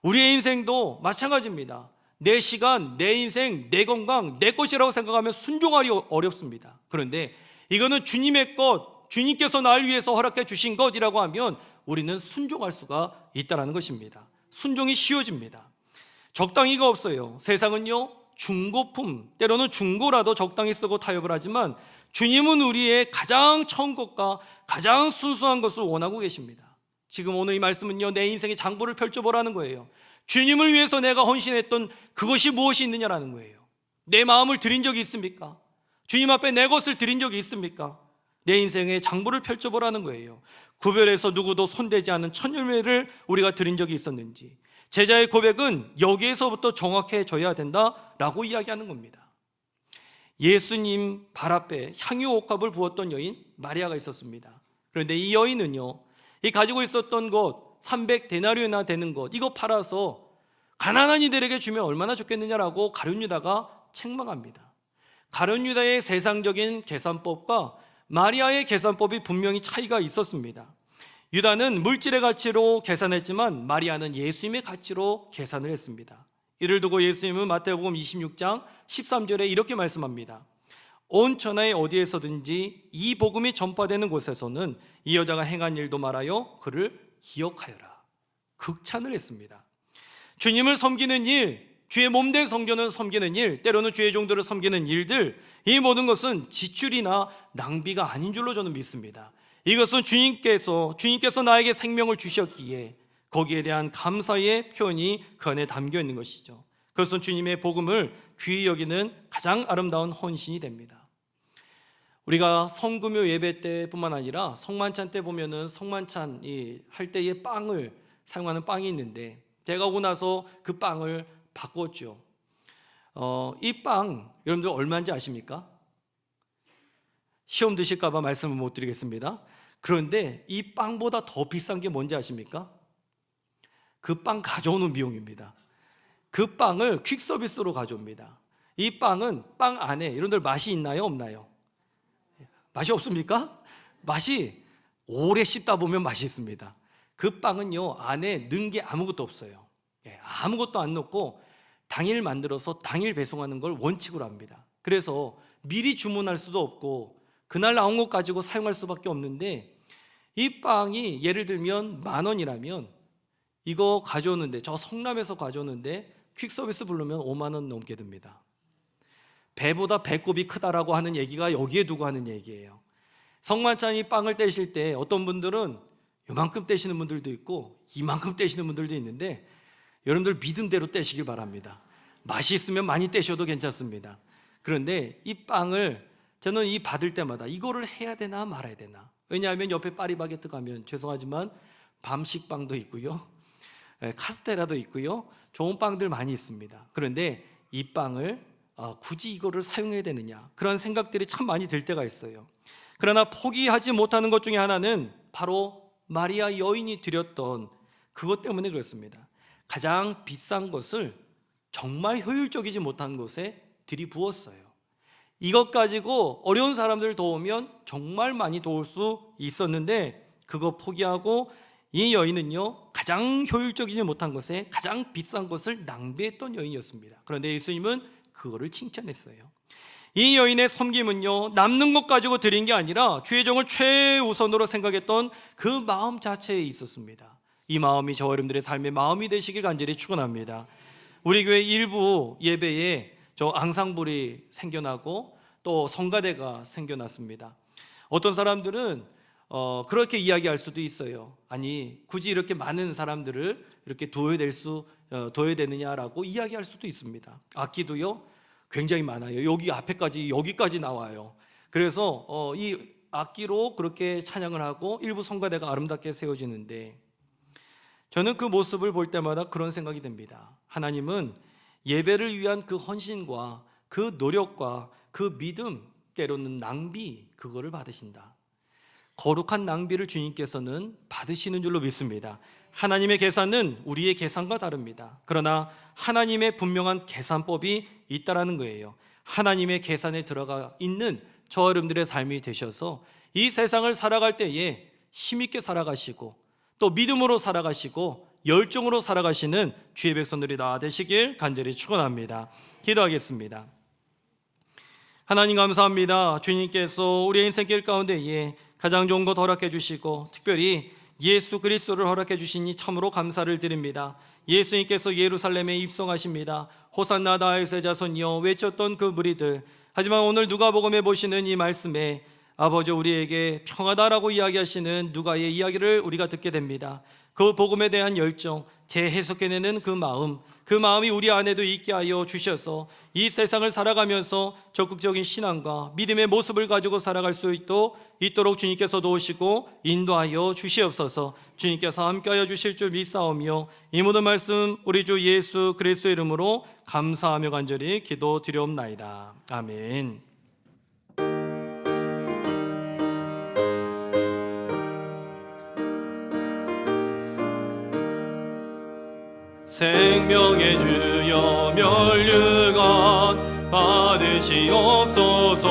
우리의 인생도 마찬가지입니다. 내 시간, 내 인생, 내 건강, 내 것이라고 생각하면 순종하기 어렵습니다. 그런데 이거는 주님의 것, 주님께서 나를 위해서 허락해 주신 것이라고 하면 우리는 순종할 수가 있다는 것입니다. 순종이 쉬워집니다. 적당히가 없어요. 세상은요, 중고품, 때로는 중고라도 적당히 쓰고 타협을 하지만 주님은 우리의 가장 처음 것과 가장 순수한 것을 원하고 계십니다. 지금 오늘 이 말씀은요, 내 인생의 장부를 펼쳐보라는 거예요. 주님을 위해서 내가 헌신했던 그것이 무엇이 있느냐라는 거예요. 내 마음을 드린 적이 있습니까? 주님 앞에 내 것을 드린 적이 있습니까? 내 인생의 장부를 펼쳐보라는 거예요. 구별해서 누구도 손대지 않은 첫 열매를 우리가 드린 적이 있었는지. 제자의 고백은 여기에서부터 정확해져야 된다라고 이야기하는 겁니다. 예수님 발 앞에 향유 옥합을 부었던 여인 마리아가 있었습니다. 그런데 이 여인은요, 이 가지고 있었던 것 300데나리오나 되는 것, 이거 팔아서 가난한 이들에게 주면 얼마나 좋겠느냐라고 가룟 유다가 책망합니다. 가룟 유다의 세상적인 계산법과 마리아의 계산법이 분명히 차이가 있었습니다. 유다는 물질의 가치로 계산했지만 마리아는 예수님의 가치로 계산을 했습니다. 이를 두고 예수님은 마태복음 26장 13절에 이렇게 말씀합니다. 온 천하에 어디에서든지 이 복음이 전파되는 곳에서는 이 여자가 행한 일도 말하여 그를 기억하여라. 극찬을 했습니다. 주님을 섬기는 일, 주의 몸된 성전을 섬기는 일, 때로는 주의 종들을 섬기는 일들, 이 모든 것은 지출이나 낭비가 아닌 줄로 저는 믿습니다. 이것은 주님께서 나에게 생명을 주셨기에 거기에 대한 감사의 표현이 그 안에 담겨 있는 것이죠. 그것은 주님의 복음을 귀히 여기는 가장 아름다운 헌신이 됩니다. 우리가 성금요 예배 때뿐만 아니라 성만찬 때 보면은 성만찬 할 때의 빵을 사용하는 빵이 있는데, 제가 오고 나서 그 빵을 바꿨죠. 이 빵 여러분들 얼마인지 아십니까? 시험 드실까봐 말씀을 못 드리겠습니다. 그런데 이 빵보다 더 비싼 게 뭔지 아십니까? 그 빵 가져오는 비용입니다. 그 빵을 퀵 서비스로 가져옵니다. 이 빵은 빵 안에 여러분들 맛이 있나요, 없나요? 맛이 없습니까? 맛이 오래 씹다 보면 맛이 있습니다. 그 빵은요, 안에 넣은 게 아무것도 없어요. 아무것도 안 넣고 당일 만들어서 당일 배송하는 걸 원칙으로 합니다. 그래서 미리 주문할 수도 없고 그날 나온 것 가지고 사용할 수밖에 없는데, 이 빵이 예를 들면 10,000원이라면 이거 가져오는데, 저 성남에서 가져오는데 퀵서비스 부르면 5만 원 넘게 듭니다. 배보다 배꼽이 크다라고 하는 얘기가 여기에 두고 하는 얘기예요. 성만찬이 빵을 떼실 때 어떤 분들은 요만큼 떼시는 분들도 있고 이만큼 떼시는 분들도 있는데, 여러분들 믿음대로 떼시길 바랍니다. 맛이 있으면 많이 떼셔도 괜찮습니다. 그런데 이 빵을 저는 이 받을 때마다 이거를 해야 되나 말아야 되나. 왜냐하면 옆에 파리바게뜨 가면 죄송하지만 밤식빵도 있고요, 카스테라도 있고요, 좋은 빵들 많이 있습니다. 그런데 이 빵을 굳이 이거를 사용해야 되느냐, 그런 생각들이 참 많이 들 때가 있어요. 그러나 포기하지 못하는 것 중에 하나는 바로 마리아 여인이 드렸던 그것 때문에 그렇습니다. 가장 비싼 것을 정말 효율적이지 못한 곳에 들이부었어요. 이것 가지고 어려운 사람들 도우면 정말 많이 도울 수 있었는데 그거 포기하고 이 여인은요, 가장 효율적이지 못한 것에 가장 비싼 것을 낭비했던 여인이었습니다. 그런데 예수님은 그거를 칭찬했어요. 이 여인의 섬김은요, 남는 것 가지고 드린 게 아니라 주의 종을 최우선으로 생각했던 그 마음 자체에 있었습니다. 이 마음이 저와 여러분들의 삶의 마음이 되시길 간절히 축원합니다. 우리 교회 일부 예배에 저 앙상블이 생겨나고 또 성가대가 생겨났습니다. 어떤 사람들은 그렇게 이야기할 수도 있어요. 아니, 굳이 이렇게 많은 사람들을 이렇게 둬야 되느냐라고 이야기할 수도 있습니다. 악기도요, 굉장히 많아요. 여기까지 나와요. 그래서 이 악기로 그렇게 찬양을 하고 일부 성가대가 아름답게 세워지는데, 저는 그 모습을 볼 때마다 그런 생각이 듭니다. 하나님은 예배를 위한 그 헌신과 그 노력과 그 믿음, 때로는 낭비, 그거를 받으신다. 거룩한 낭비를 주님께서는 받으시는 줄로 믿습니다. 하나님의 계산은 우리의 계산과 다릅니다. 그러나 하나님의 분명한 계산법이 있다라는 거예요. 하나님의 계산에 들어가 있는 저와 여러분들의 삶이 되셔서 이 세상을 살아갈 때에 힘있게 살아가시고 또 믿음으로 살아가시고 열정으로 살아가시는 주의 백성들이 다 되시길 간절히 축원합니다. 기도하겠습니다. 하나님 감사합니다. 주님께서 우리의 인생길 가운데에 가장 좋은 것 허락해 주시고 특별히 예수 그리스도를 허락해 주시니 참으로 감사를 드립니다. 예수님께서 예루살렘에 입성하십니다. 호산나 다윗의 자손이여 외쳤던 그 무리들, 하지만 오늘 누가복음에 보시는 이 말씀에 아버지 우리에게 평하다라고 이야기하시는 누가의 이야기를 우리가 듣게 됩니다. 그 복음에 대한 열정, 재해석해내는 그 마음이 우리 안에도 있게 하여 주셔서 이 세상을 살아가면서 적극적인 신앙과 믿음의 모습을 가지고 살아갈 수 있도록 주님께서 도우시고 인도하여 주시옵소서. 주님께서 함께하여 주실 줄 믿사오며 이 모든 말씀 우리 주 예수 그리스도의 이름으로 감사하며 간절히 기도드리옵나이다. 아멘. 생명의 주여 멸류관 받으시옵소서.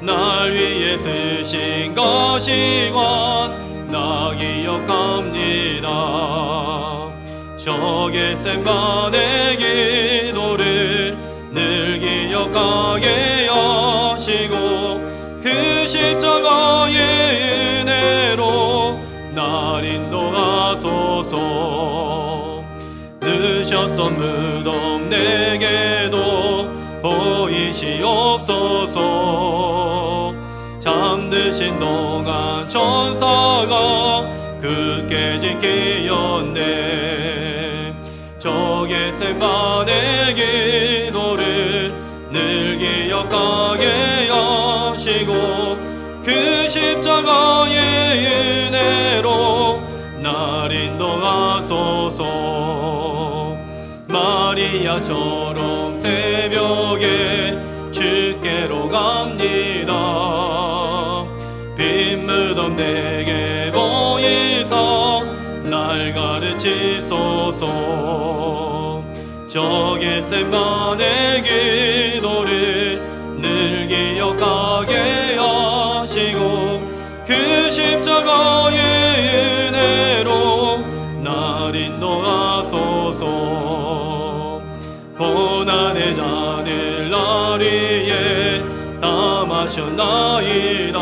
날 위해 쓰신 가시관 나 기억합니다. 저 겟세마네 기도를 늘 기억하게 하시고 그 십자가의 은혜로 날 인도하소서. 늦었던 무덤 내게도 보이시옵소서. 잠드신 동안 천사가 굳게 지키었네. 저 겟세마네 기도를 늘 기억하게 하시고 그 십자가의 은혜로 날 인도하소서. 마리아처럼 새벽에 주께로 갑니다. 빈 무덤 내게 보이사 날 가르치소서. 저 겟세마네 기도를 늘 기억하게 하시고 그 십자가의 은혜로 날 인도하소서. 고난의 잔을 날 위에 다 마셨나이다.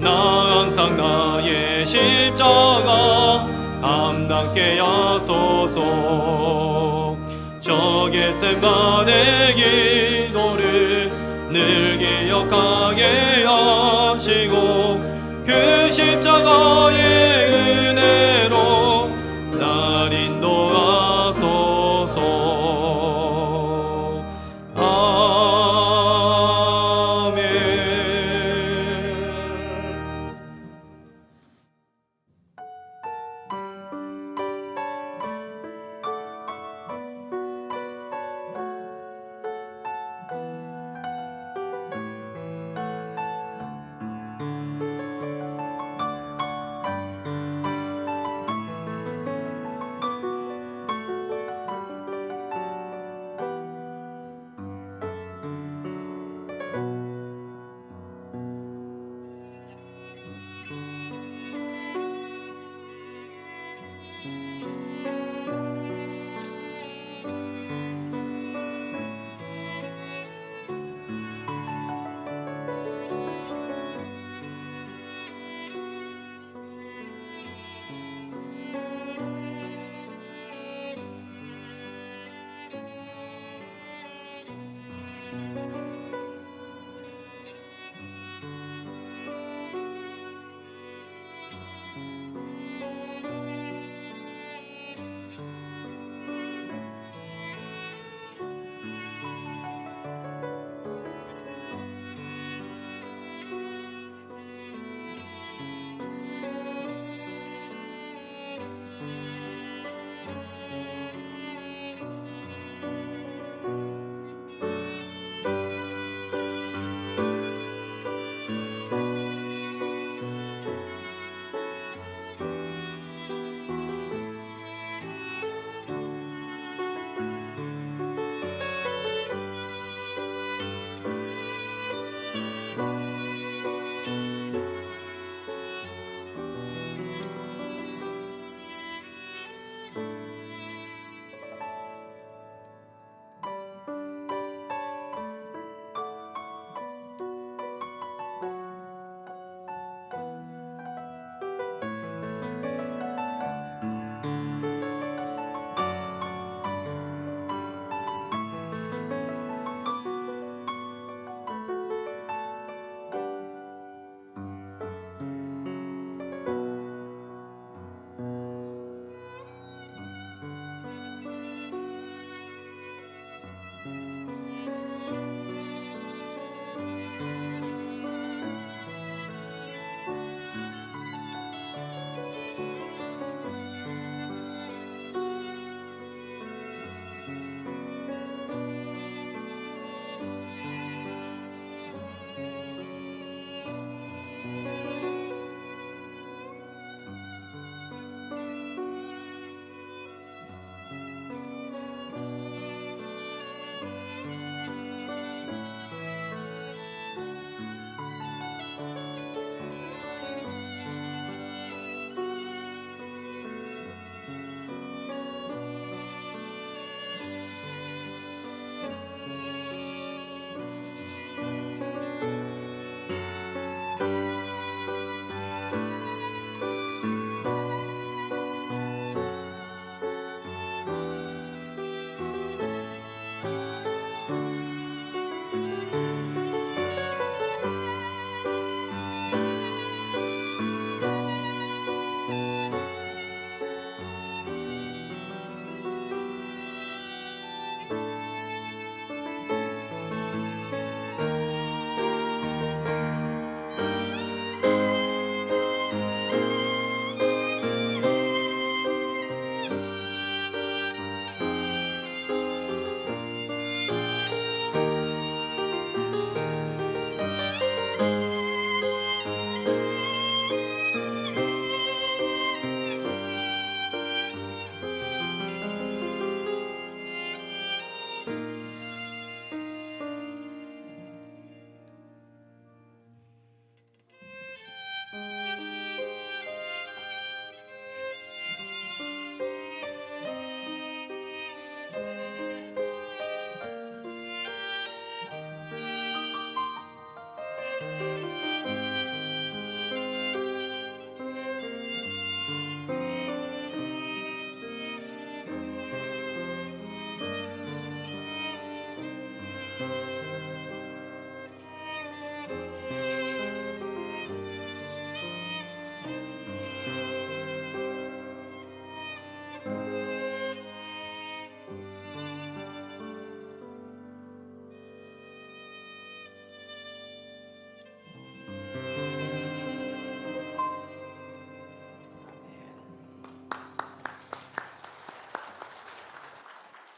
나 항상 나의 십자가 감당케 하소서. 저 겟세마네 기도를 늘 기억하게 하시고 그 십자가의 은혜로 날 인도하소서. 아멘.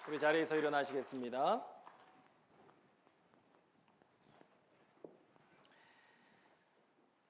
우리 자리에서 일어나시겠습니다.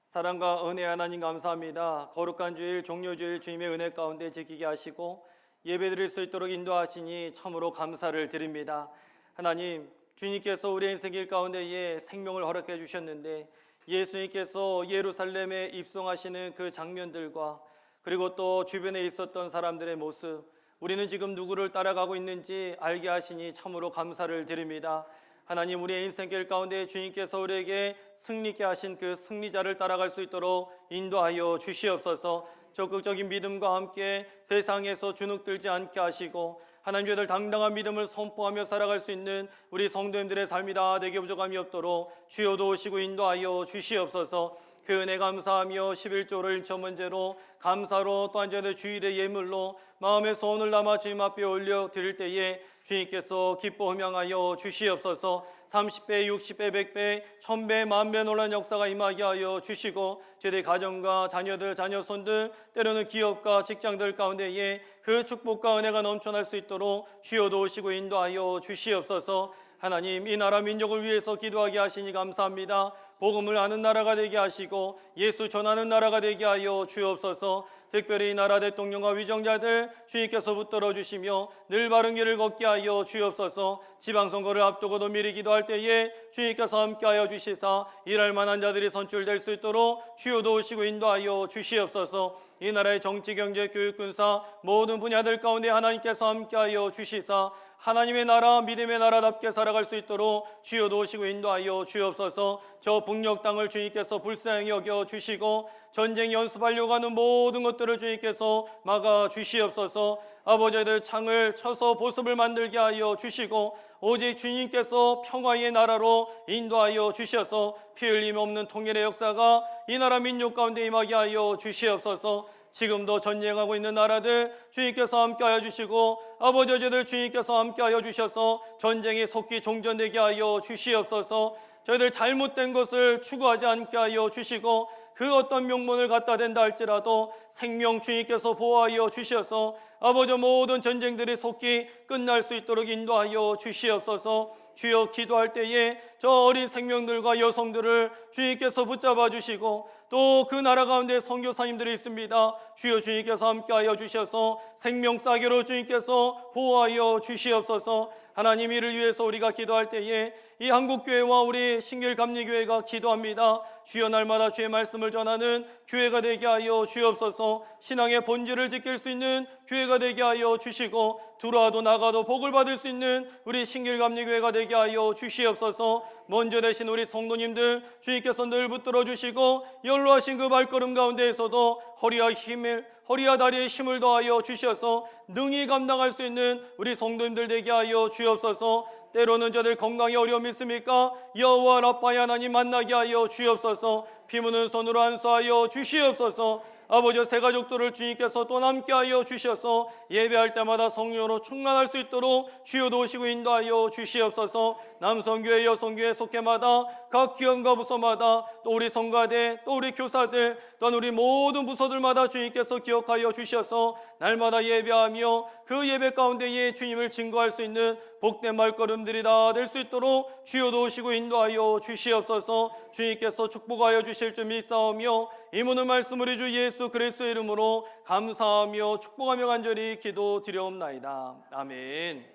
사랑과 은혜 하나님 감사합니다. 거룩한 주일 종료주일 주님의 은혜 가운데 지키게 하시고 예배드릴 수 있도록 인도하시니 참으로 감사를 드립니다. 하나님, 주님께서 우리의 인생길 가운데에 생명을 허락해 주셨는데 예수님께서 예루살렘에 입성하시는 그 장면들과 그리고 또 주변에 있었던 사람들의 모습, 우리는 지금 누구를 따라가고 있는지 알게 하시니 참으로 감사를 드립니다. 하나님, 우리의 인생길 가운데 주님께서 우리에게 승리케 하신 그 승리자를 따라갈 수 있도록 인도하여 주시옵소서. 적극적인 믿음과 함께 세상에서 주눅들지 않게 하시고 하나님 저희들 당당한 믿음을 선포하며 살아갈 수 있는 우리 성도님들의 삶이 다 되게 부족함이 없도록 주여 도우시고 인도하여 주시옵소서. 그 은혜 감사하며 11조를 1천 번째로 감사로 또한 저희들 주일의 예물로 마음의 소원을 담아 주님 앞에 올려 드릴 때에 주님께서 기뻐 흠양하여 주시옵소서. 30배, 60배, 100배, 1000배, 만배 놀란 역사가 임하게 하여 주시고 저희들 가정과 자녀들, 자녀손들, 때로는 기업과 직장들 가운데에 그 축복과 은혜가 넘쳐날 수 있도록 주여 도우시고 인도하여 주시옵소서. 하나님, 이 나라 민족을 위해서 기도하게 하시니 감사합니다. 복음을 아는 나라가 되게 하시고 예수 전하는 나라가 되게 하여 주옵소서. 특별히 이 나라 대통령과 위정자들 주님께서 붙들어 주시며 늘 바른 길을 걷게 하여 주옵소서. 지방선거를 앞두고도 미리 기도할 때에 주님께서 함께하여 주시사 일할 만한 자들이 선출될 수 있도록 주여 도우시고 인도하여 주시옵소서. 이 나라의 정치, 경제, 교육, 군사 모든 분야들 가운데 하나님께서 함께하여 주시사 하나님의 나라, 믿음의 나라답게 살아갈 수 있도록 주여 도우시고 인도하여 주옵소서. 저 북녘 땅을 주님께서 불쌍히 여겨 주시고 전쟁 연습하려고 하는 모든 것들을 주님께서 막아 주시옵소서. 아버지들 창을 쳐서 보습을 만들게 하여 주시고 오직 주님께서 평화의 나라로 인도하여 주셔서 피 흘림 없는 통일의 역사가 이 나라 민족 가운데 임하게 하여 주시옵소서. 지금도 전쟁하고 있는 나라들 주님께서 함께하여 주시고 아버지 어제들 주님께서 함께하여 주셔서 전쟁이 속히 종전되게 하여 주시옵소서. 저희들 잘못된 것을 추구하지 않게 하여 주시고 그 어떤 명분을 갖다 댄다 할지라도 생명 주님께서 보호하여 주셔서 아버지 모든 전쟁들이 속히 끝날 수 있도록 인도하여 주시옵소서. 주여, 기도할 때에 저 어린 생명들과 여성들을 주님께서 붙잡아 주시고 또 그 나라 가운데 선교사님들이 있습니다. 주여, 주님께서 함께하여 주셔서 생명 싸게로 주님께서 보호하여 주시옵소서. 하나님, 이를 위해서 우리가 기도할 때에 이 한국교회와 우리 신길감리교회가 기도합니다. 주여, 날마다 주의 말씀을 전하는 교회가 되게 하여 주옵소서. 신앙의 본질을 지킬 수 있는 교회가 되게 하여 주시고 들어와도 나가도 복을 받을 수 있는 우리 신길감리교회가 되게 하여 주시옵소서. 먼저 되신 우리 성도님들 주님께서 늘 붙들어 주시고 연로하신 그 발걸음 가운데에서도 허리와 다리에 힘을 더하여 주셔서 능히 감당할 수 있는 우리 성도님들 되게 하여 주옵소서. 때로는 저들 건강에 어려움이 있습니까? 여호와 라파의 하나님 만나게 하여 주옵소서. 피 묻은 손으로 안수하여 주시옵소서. 아버지, 새 가족들을 주님께서 또 남게 하여 주셔서 예배할 때마다 성령으로 충만할 수 있도록 주여 도우시고 인도하여 주시옵소서. 남성교회, 여성교회 속회마다 각 기관과 부서마다 또 우리 성가대, 또 우리 교사들, 또한 우리 모든 부서들마다 주님께서 기억하여 주셔서 날마다 예배하며 그 예배 가운데에 주님을 증거할 수 있는 복된 말걸음들이 다 될 수 있도록 주여 도우시고 인도하여 주시옵소서. 주님께서 축복하여 주실 줄 믿사오며 이 모든 말씀 우리 주 예수 그리스도의 이름으로 감사하며 축복하며 간절히 기도드려옵나이다. 아멘.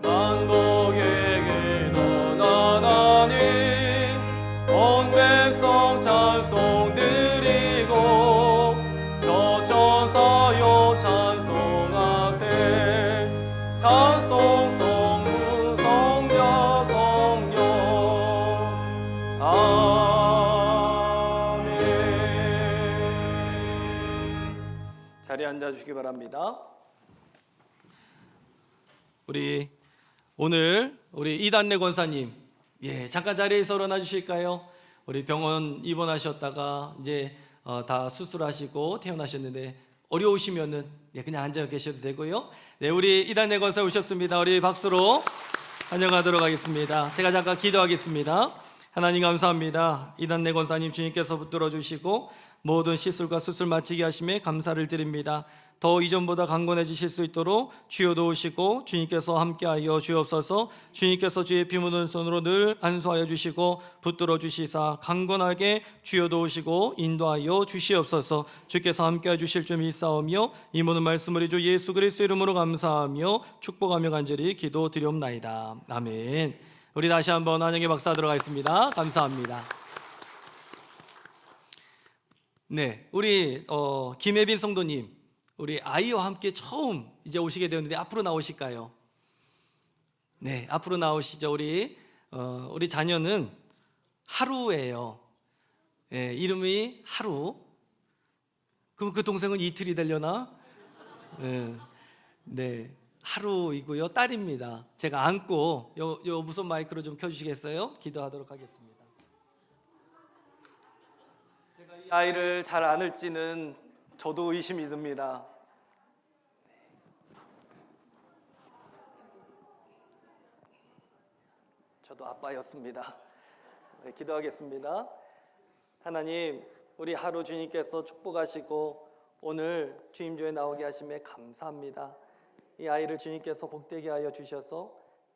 만복에게 넌 하나님 온 백성 찬송 드리고 저천사여 찬송하세. 찬송 성부 성자 성령 아멘. 자리에 앉아주시기 바랍니다. 오늘 우리 이단내 권사님, 잠깐 자리에서 일어나 주실까요? 우리 병원 입원하셨다가 이제 다 수술하시고 퇴원하셨는데 어려우시면은 그냥 앉아 계셔도 되고요. 우리 이단내 권사 오셨습니다. 우리 박수로 환영하도록 하겠습니다. 제가 잠깐 기도하겠습니다. 하나님 감사합니다. 이단내 권사님 주님께서 붙들어 주시고 모든 시술과 수술 마치게 하심에 감사를 드립니다. 더 이전보다 강건해지실 수 있도록 주여 도우시고 주님께서 함께하여 주옵소서. 주님께서 주의 피 묻은 손으로 늘 안수하여 주시고 붙들어 주시사 강건하게 주여 도우시고 인도하여 주시옵소서. 주께서 함께하여 주실 줄 믿사오며 이 모든 말씀을 주 예수 그리스도 이름으로 감사하며 축복하며 간절히 기도드리옵나이다. 아멘. 우리 다시 한번 환영의 박사 들어가겠습니다. 감사합니다. 네, 우리 김혜빈 성도님, 우리 아이와 함께 처음 이제 오시게 되었는데 앞으로 나오실까요? 네, 앞으로 나오시죠. 우리 자녀는 하루예요. 네, 이름이 하루. 그럼 그 동생은 이틀이 되려나? 네, 하루이고요. 딸입니다. 제가 안고 요 무선 마이크로 좀 켜주시겠어요? 기도하도록 하겠습니다. 제가 이 아이를 잘 안을지는 저도 의심이 듭니다. 저도 아빠였습니다. 네, 기도하겠습니다. 하나님, 우리 하루 주님께서 축복하시고 오늘 주임조에 나오게 하심에 감사합니다. 이 아이를 주님께서 복되게 하여 주셔서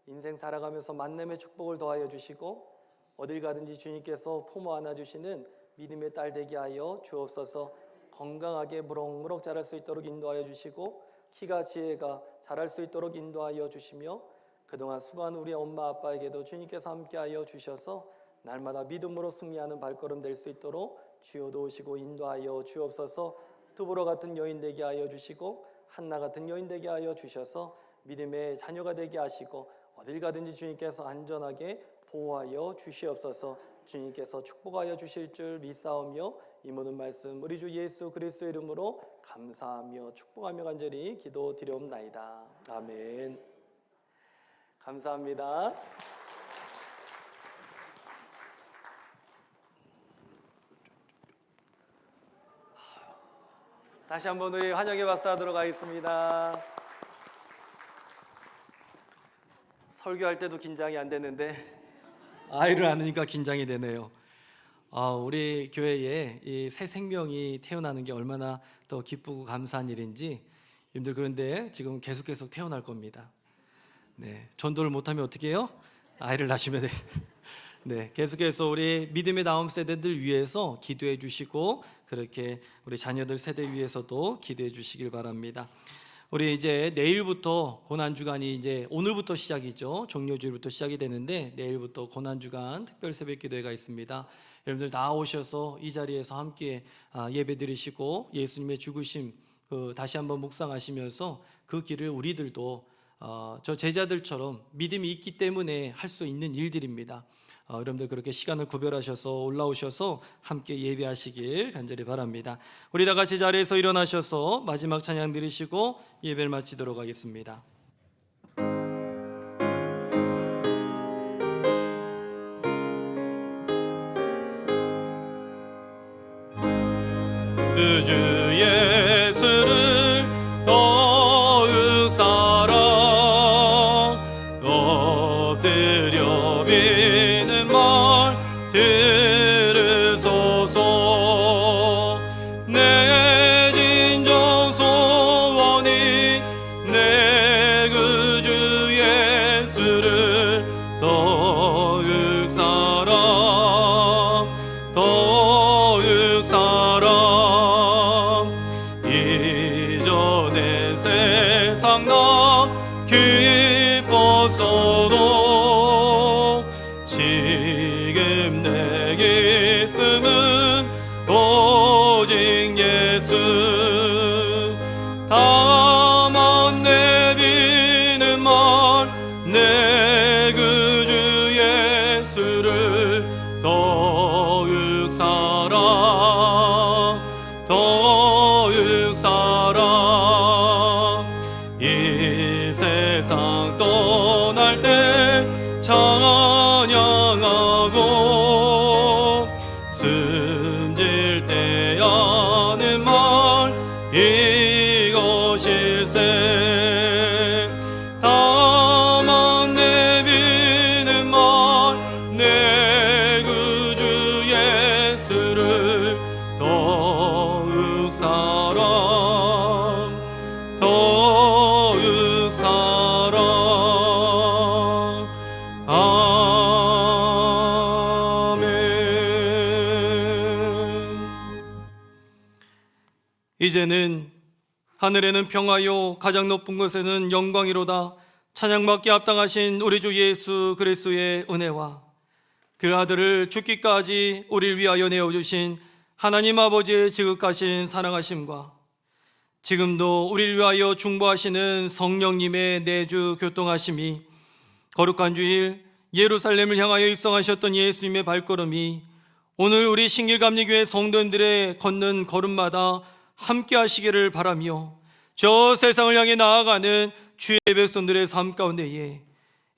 인생 살아가면서 만남의 축복을 더하여 주시고 어딜 가든지 주님께서 품어 안아주시는 믿음의 딸 되게 하여 주옵소서. 건강하게 무럭무럭 자랄 수 있도록 인도하여 주시고 키가 지혜가 자랄 수 있도록 인도하여 주시며 그동안 수고한 우리 엄마 아빠에게도 주님께서 함께하여 주셔서 날마다 믿음으로 승리하는 발걸음 될 수 있도록 주여 도우시고 인도하여 주옵소서. 두보라 같은 여인 되게 하여 주시고 한나 같은 여인 되게 하여 주셔서 믿음의 자녀가 되게 하시고 어딜 가든지 주님께서 안전하게 보호하여 주시옵소서. 주님께서 축복하여 주실 줄 믿사오며 이 모든 말씀 우리 주 예수 그리스도 이름으로 감사하며 축복하며 간절히 기도드리옵나이다. 아멘. 감사합니다. 다시 한번 우리 환영의 박수 하도록 하겠습니다. 설교할 때도 긴장이 안 되는데 아이를 안으니까 긴장이 되네요. 우리 교회에 이 새 생명이 태어나는 게 얼마나 더 기쁘고 감사한 일인지 여러분들, 그런데 지금 계속 태어날 겁니다. 네, 전도를 못하면 어떻게 해요? 아이를 낳으시면 돼요. 네, 계속해서 우리 믿음의 다음 세대들 위해서 기도해 주시고 그렇게 우리 자녀들 세대 위해서도 기도해 주시길 바랍니다. 우리 이제 내일부터 고난주간이 이제 오늘부터 시작이죠. 종료주일부터 시작이 되는데 내일부터 고난주간 특별 새벽 기도회가 있습니다. 여러분들 다 오셔서 이 자리에서 함께 예배 드리시고 예수님의 죽으심 다시 한번 묵상하시면서 그 길을 우리들도 저 제자들처럼 믿음이 있기 때문에 할 수 있는 일들입니다. 여러분들 그렇게 시간을 구별하셔서 올라오셔서 함께 예배하시길 간절히 바랍니다. 우리 다 같이 자리에서 일어나셔서 마지막 찬양 드리시고 예배를 마치도록 하겠습니다. 주 예수를 더욱 사랑 엎드려 비는 말 들으소서. 내 진정 소원이 내 구주 예수를 더욱 사랑 더욱 사랑. 이전에 세상 나 기뻤어도 지금 내 기쁨은 오직 예수. 다만 내비는 말 내 구주 예수를 더욱 사랑 더욱 사랑. 이 세상 떠날 때 찬양하고 숨질 때 하는 말 이것일세. 다만 내비는 말 내 구주 예수를 더 이제는 하늘에는 평화요 가장 높은 곳에는 영광이로다. 찬양받기 합당하신 우리 주 예수 그리스도의 은혜와 그 아들을 죽기까지 우리를 위하여 내어주신 하나님 아버지의 지극하신 사랑하심과 지금도 우리를 위하여 중보하시는 성령님의 내주 교통하심이, 거룩한 주일 예루살렘을 향하여 입성하셨던 예수님의 발걸음이 오늘 우리 신길감리교회 성도님들의 걷는 걸음마다 함께 하시기를 바라며, 저 세상을 향해 나아가는 주의 백성들의 삶 가운데에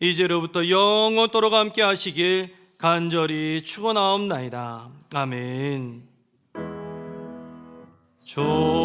이제로부터 영원토록 함께 하시길 간절히 축원하옵나이다. 아멘. 좋으신